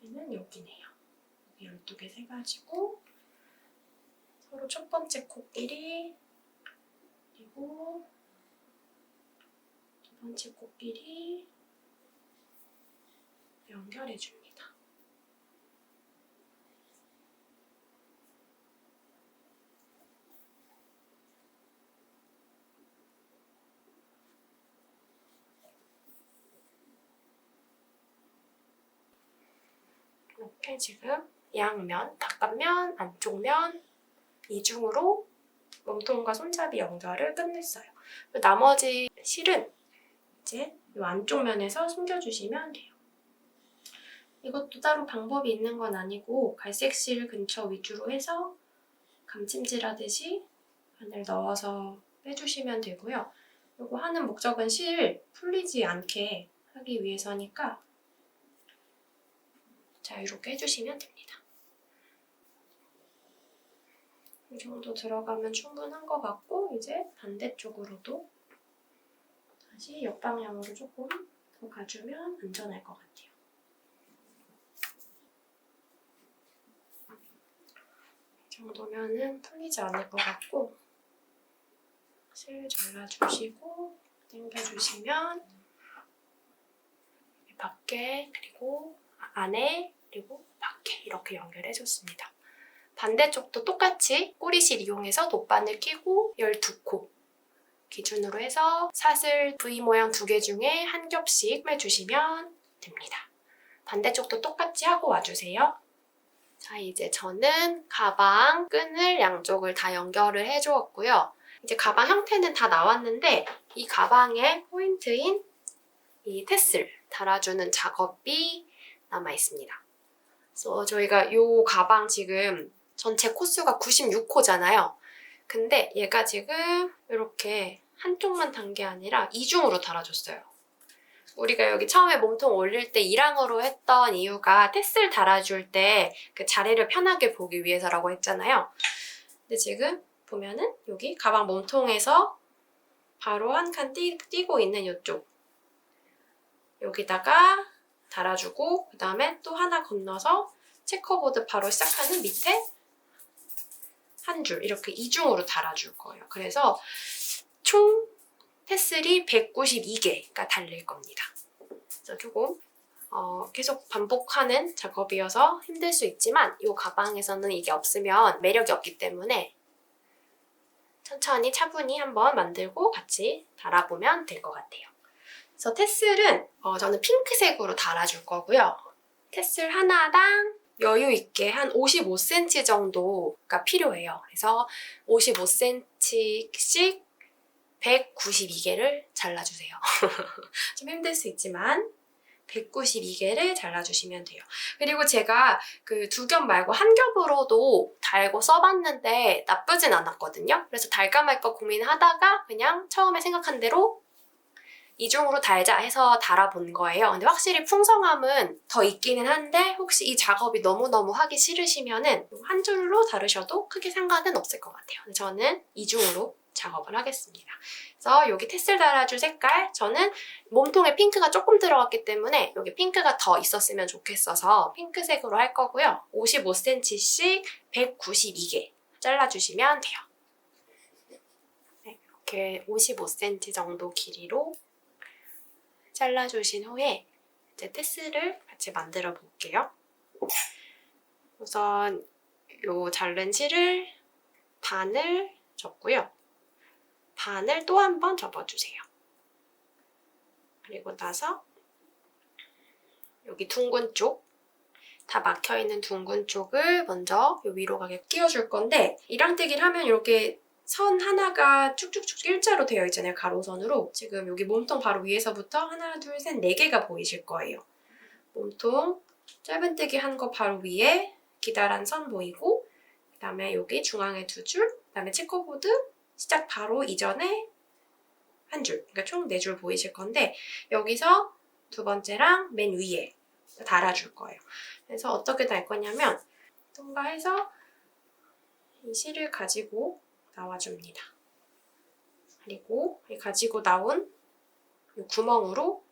얘는 여기네요. 12개 세가지고 서로 첫 번째 코끼리 그리고 두 번째 코끼리 연결해줍니다. 이렇게 지금 양면, 바깥면, 안쪽면 이중으로 몸통과 손잡이 연결을 끝냈어요. 나머지 실은 이제 이 안쪽 면에서 숨겨주시면 돼요. 이것도 따로 방법이 있는 건 아니고 갈색 실 근처 위주로 해서 감찜질하듯이 바늘 넣어서 빼주시면 되고요. 이거 하는 목적은 실 풀리지 않게 하기 위해서니까 자유롭게 해주시면 됩니다. 이 정도 들어가면 충분한 것 같고 이제 반대쪽으로도 다시 역방향으로 조금 더 가주면 안전할 것 같아요. 이 정도면은 풀리지 않을 것 같고 실 잘라주시고 당겨주시면 밖에 그리고 안에 그리고 밖에 이렇게 연결해줬습니다. 반대쪽도 똑같이 꼬리실 이용해서 돗바늘 끼고 12코 기준으로 해서 사슬 V 모양 2개 중에 한 겹씩 빼주시면 됩니다. 반대쪽도 똑같이 하고 와주세요. 자, 이제 저는 가방 끈을 양쪽을 다 연결을 해주었고요. 이제 가방 형태는 다 나왔는데 이 가방의 포인트인 이 테슬 달아주는 작업이 남아있습니다. 그래서 저희가 이 가방 지금 전체 코수가 96코잖아요. 근데 얘가 지금 이렇게 한쪽만 단 게 아니라 이중으로 달아줬어요. 우리가 여기 처음에 몸통 올릴 때 1항으로 했던 이유가 테슬 달아줄 때 그 자리를 편하게 보기 위해서라고 했잖아요. 근데 지금 보면은 여기 가방 몸통에서 바로 한 칸 띄고 있는 이쪽 여기다가 달아주고 그 다음에 또 하나 건너서 체커보드 바로 시작하는 밑에 한 줄 이렇게 이중으로 달아줄 거예요. 그래서 총 테슬이 192개가 달릴 겁니다. 그래서 조금 계속 반복하는 작업이어서 힘들 수 있지만 이 가방에서는 이게 없으면 매력이 없기 때문에 천천히 차분히 한번 만들고 같이 달아보면 될 것 같아요. 그래서 테슬은 저는 핑크색으로 달아줄 거고요. 테슬 하나당 여유 있게 한 55cm 정도가 필요해요. 그래서 55cm씩 192개를 잘라주세요. 좀 힘들 수 있지만 192개를 잘라주시면 돼요. 그리고 제가 그 2겹 말고 한 겹으로도 달고 써봤는데 나쁘진 않았거든요. 그래서 달까 말까 고민하다가 그냥 처음에 생각한 대로 이중으로 달자 해서 달아본 거예요. 근데 확실히 풍성함은 더 있기는 한데 혹시 이 작업이 너무너무 하기 싫으시면은 한 줄로 다르셔도 크게 상관은 없을 것 같아요. 근데 저는 이중으로 작업을 하겠습니다. 그래서 여기 테슬 달아줄 색깔 저는 몸통에 핑크가 조금 들어갔기 때문에 여기 핑크가 더 있었으면 좋겠어서 핑크색으로 할 거고요. 55cm씩 192개 잘라주시면 돼요. 네, 이렇게 55cm 정도 길이로 잘라주신 후에 이제 테슬을 같이 만들어 볼게요. 우선 요 자른 실을 반을 접고요. 반을 또 한 번 접어주세요. 그리고 나서 여기 둥근 쪽, 다 막혀있는 둥근 쪽을 먼저 요 위로 가게 끼워줄 건데 이랑뜨기를 하면 이렇게 선 하나가 쭉쭉쭉 일자로 되어 있잖아요. 가로선으로. 지금 여기 몸통 바로 위에서부터 하나, 둘, 셋, 4개가 보이실 거예요. 몸통 짧은뜨기 한 거 바로 위에 기다란 선 보이고 그 다음에 여기 중앙에 2줄, 그 다음에 체커보드 시작 바로 이전에 한 줄, 그러니까 총 4줄 보이실 건데 여기서 두 번째랑 맨 위에 달아줄 거예요. 그래서 어떻게 달 거냐면 통과해서 이 실을 가지고 나와줍니다. 그리고 이 가지고 나온 이 구멍으로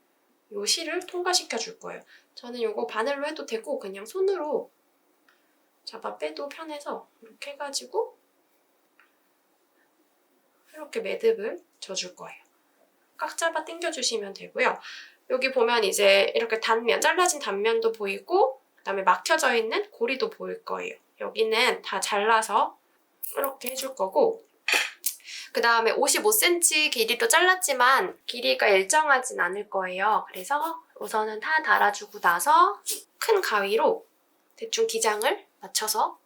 이 실을 통과시켜 줄 거예요. 저는 이거 바늘로 해도 되고 그냥 손으로 잡아 빼도 편해서 이렇게 해가지고 이렇게 매듭을 져줄 거예요. 꽉 잡아 당겨주시면 되고요. 여기 보면 이제 이렇게 단면, 잘라진 단면도 보이고 그다음에 막혀져 있는 고리도 보일 거예요. 여기는 다 잘라서 이렇게 해줄 거고 그 다음에 55cm 길이로 잘랐지만 길이가 일정하진 않을 거예요. 그래서 우선은 다 달아주고 나서 큰 가위로 대충 기장을 맞춰서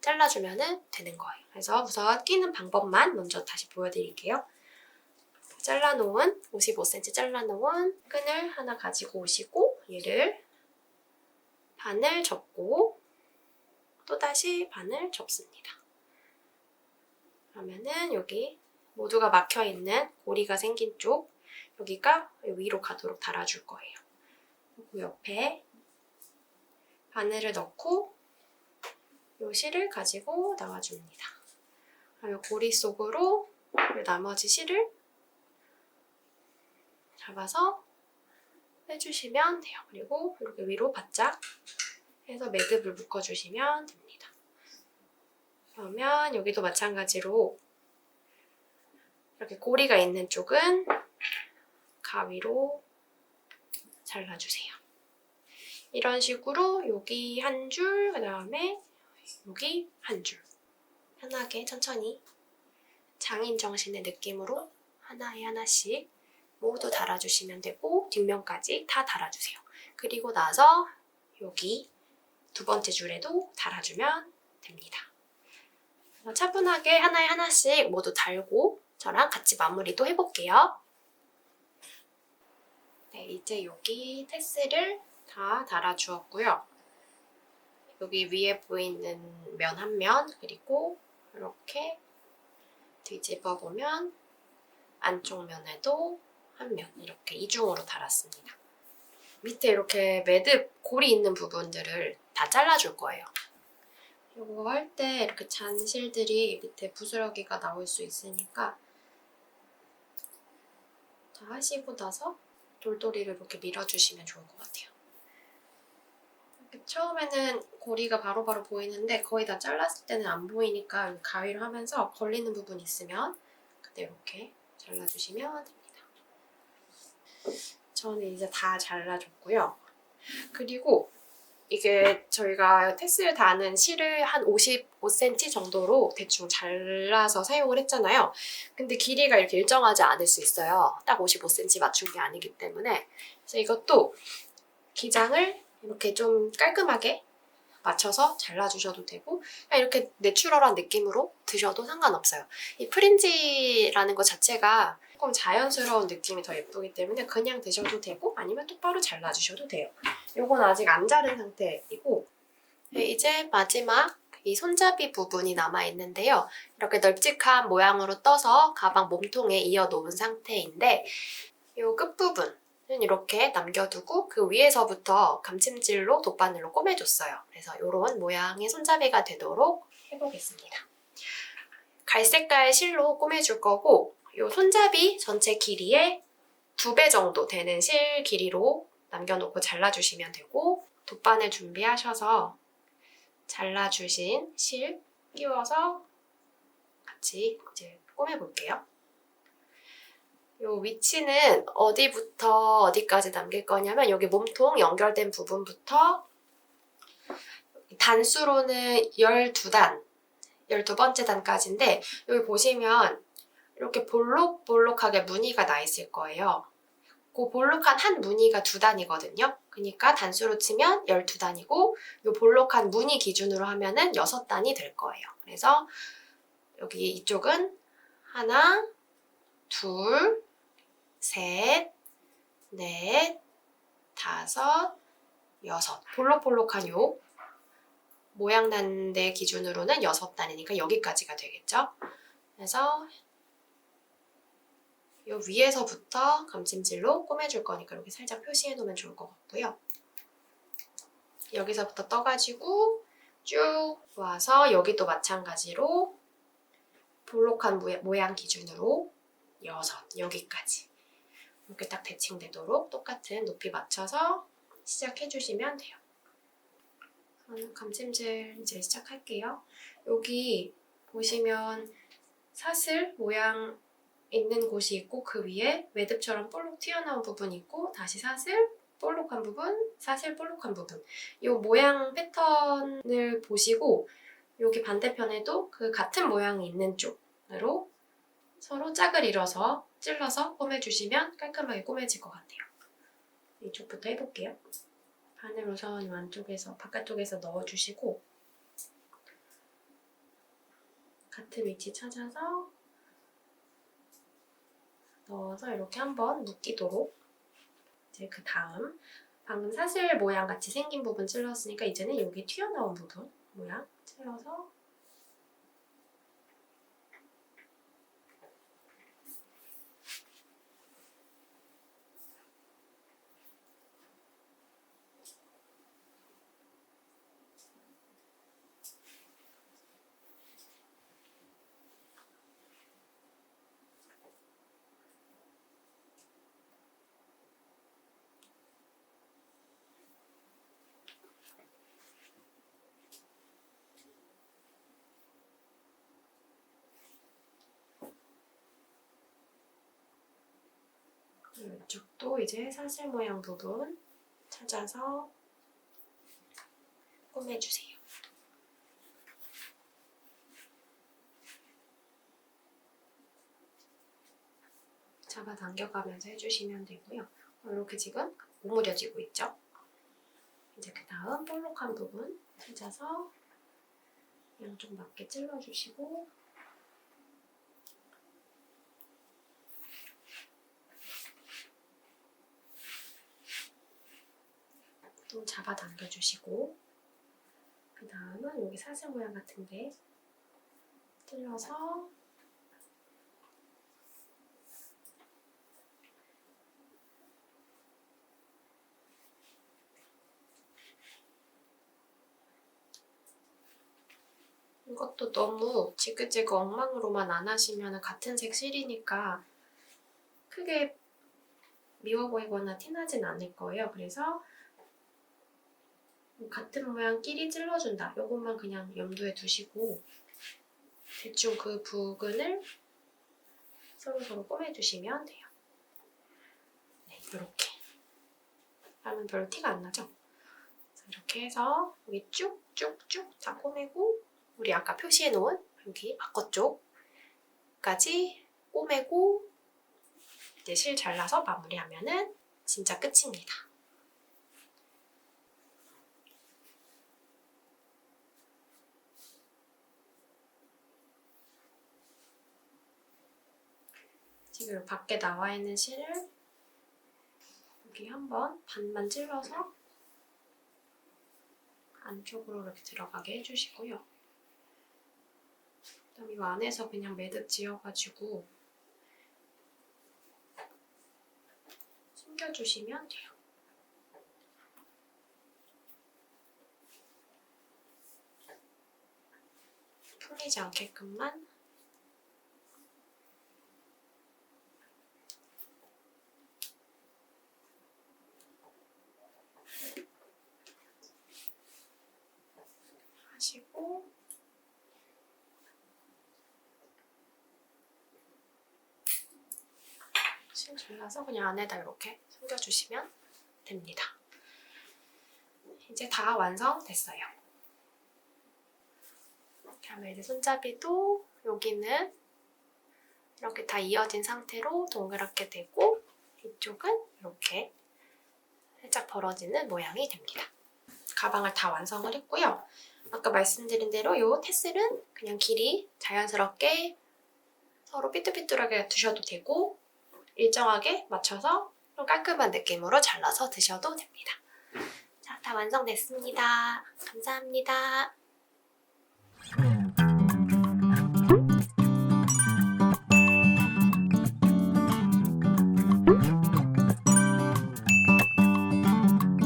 잘라주면 되는 거예요. 그래서 우선 끼는 방법만 먼저 다시 보여드릴게요. 잘라놓은 55cm 잘라놓은 끈을 하나 가지고 오시고 얘를 반을 접고 또다시 반을 접습니다. 그러면은 여기 모두가 막혀있는 고리가 생긴 쪽 여기가 위로 가도록 달아줄 거예요. 그리고 옆에 바늘을 넣고 이 실을 가지고 나와줍니다. 이 고리 속으로 나머지 실을 잡아서 빼주시면 돼요. 그리고 이렇게 위로 바짝 해서 매듭을 묶어주시면 됩니다. 그러면 여기도 마찬가지로 이렇게 고리가 있는 쪽은 가위로 잘라주세요. 이런 식으로 여기 한 줄, 그 다음에 여기 한 줄 편하게 천천히 장인 정신의 느낌으로 하나에 하나씩 모두 달아주시면 되고 뒷면까지 다 달아주세요. 그리고 나서 여기 두 번째 줄에도 달아주면 됩니다. 차분하게 하나에 하나씩 모두 달고 저랑 같이 마무리도 해볼게요. 네, 이제 여기 테스를 다 달아주었고요. 여기 위에 보이는 면 한 면, 그리고 이렇게 뒤집어 보면 안쪽 면에도 한 면, 이렇게 이중으로 달았습니다. 밑에 이렇게 매듭 고리 있는 부분들을 다 잘라줄 거예요. 이거 할 때 이렇게 잔실들이 밑에 부스러기가 나올 수 있으니까 다 하시고 나서 돌돌이를 이렇게 밀어주시면 좋을 것 같아요. 이렇게 처음에는 고리가 바로바로 보이는데 거의 다 잘랐을 때는 안 보이니까 가위로 하면서 걸리는 부분이 있으면 그때 이렇게 잘라주시면 됩니다. 저는 이제 다 잘라줬고요. 그리고 이게 저희가 테스를 다는 실을 한 55cm 정도로 대충 잘라서 사용을 했잖아요. 근데 길이가 이렇게 일정하지 않을 수 있어요. 딱 55cm 맞춘 게 아니기 때문에. 그래서 이것도 기장을 이렇게 좀 깔끔하게 맞춰서 잘라주셔도 되고 그냥 이렇게 내추럴한 느낌으로 드셔도 상관없어요. 이 프린지라는 것 자체가 조금 자연스러운 느낌이 더 예쁘기 때문에 그냥 드셔도 되고 아니면 똑바로 잘라주셔도 돼요. 이건 아직 안 자른 상태이고 네, 이제 마지막 이 손잡이 부분이 남아있는데요. 이렇게 널찍한 모양으로 떠서 가방 몸통에 이어놓은 상태인데 이 끝부분 이렇게 남겨두고 그 위에서부터 감침질로 돗바늘로 꼬매줬어요. 그래서 이런 모양의 손잡이가 되도록 해보겠습니다. 갈색깔 실로 꼬매줄 거고 이 손잡이 전체 길이의 2배 정도 되는 실 길이로 남겨놓고 잘라주시면 되고 돗바늘 준비하셔서 잘라주신 실 끼워서 같이 이제 꼬매볼게요. 이 위치는 어디부터 어디까지 남길 거냐면 여기 몸통 연결된 부분부터 단수로는 12단, 12번째 단까지인데 여기 보시면 이렇게 볼록볼록하게 무늬가 나 있을 거예요. 그 볼록한 한 무늬가 2단이거든요. 그러니까 단수로 치면 12단이고 이 볼록한 무늬 기준으로 하면은 6단이 될 거예요. 그래서 여기 이쪽은 하나, 둘, 셋, 넷, 다섯, 여섯. 볼록볼록한 요 모양 난 데 기준으로는 6단이니까 여기까지가 되겠죠. 그래서 요 위에서부터 감침질로 꼬매줄 거니까 이렇게 살짝 표시해 놓으면 좋을 것 같고요. 여기서부터 떠가지고 쭉 와서 여기도 마찬가지로 볼록한 모양 기준으로 6, 여기까지 이렇게 딱 대칭되도록 똑같은 높이 맞춰서 시작해주시면 돼요. 저는 감침질 이제 시작할게요. 여기 보시면 사슬 모양 있는 곳이 있고 그 위에 매듭처럼 볼록 튀어나온 부분이 있고 다시 사슬, 볼록한 부분, 사슬, 볼록한 부분. 이 모양 패턴을 보시고 여기 반대편에도 그 같은 모양이 있는 쪽으로 서로 짝을 이뤄서 찔러서 꼬매주시면 깔끔하게 꼬매질 것 같아요. 이쪽부터 해볼게요. 바늘 우선 안쪽에서 바깥쪽에서 넣어주시고 같은 위치 찾아서 넣어서 이렇게 한번 묶이도록 이제 그 다음 방금 사슬 모양 같이 생긴 부분 찔렀으니까 이제는 여기 튀어나온 부분 모양 찔러서 이쪽도 이제 사슬 모양 부분 찾아서 꼬매주세요. 잡아당겨가면서 해주시면 되고요. 이렇게 지금 오므려지고 있죠? 이제 그 다음 볼록한 부분 찾아서 양쪽 맞게 찔러주시고 또 잡아당겨주시고 그 다음은 여기 사슬 모양 같은데 찔러서 이것도 너무 지그재그 엉망으로만 안 하시면 같은 색 실이니까 크게 미워 보이거나 티나진 않을 거예요. 그래서 같은 모양끼리 찔러준다. 이것만 그냥 염두에 두시고 대충 그 부근을 서로서로 꼬매주시면 돼요. 네, 이렇게 하면 별로 티가 안 나죠? 이렇게 해서 여기 쭉쭉쭉 다 꼬매고 우리 아까 표시해놓은 여기 바깥쪽까지 꼬매고 이제 실 잘라서 마무리하면은 진짜 끝입니다. 지금 밖에 나와 있는 실을 여기 한번 반만 찔러서 안쪽으로 이렇게 들어가게 해주시고요. 그다음 이 안에서 그냥 매듭 지어가지고 숨겨주시면 돼요. 풀리지 않게끔만 하시고 실 잘라서 그냥 안에다 이렇게 숨겨주시면 됩니다. 이제 다 완성됐어요. 그다음에 이제 손잡이도 여기는 이렇게 다 이어진 상태로 동그랗게 되고 이쪽은 이렇게 살짝 벌어지는 모양이 됩니다. 가방을 다 완성을 했고요. 아까 말씀드린 대로 이 테슬은 그냥 길이 자연스럽게 서로 삐뚤삐뚤하게 두셔도 되고 일정하게 맞춰서 좀 깔끔한 느낌으로 잘라서 드셔도 됩니다. 자, 다 완성됐습니다. 감사합니다.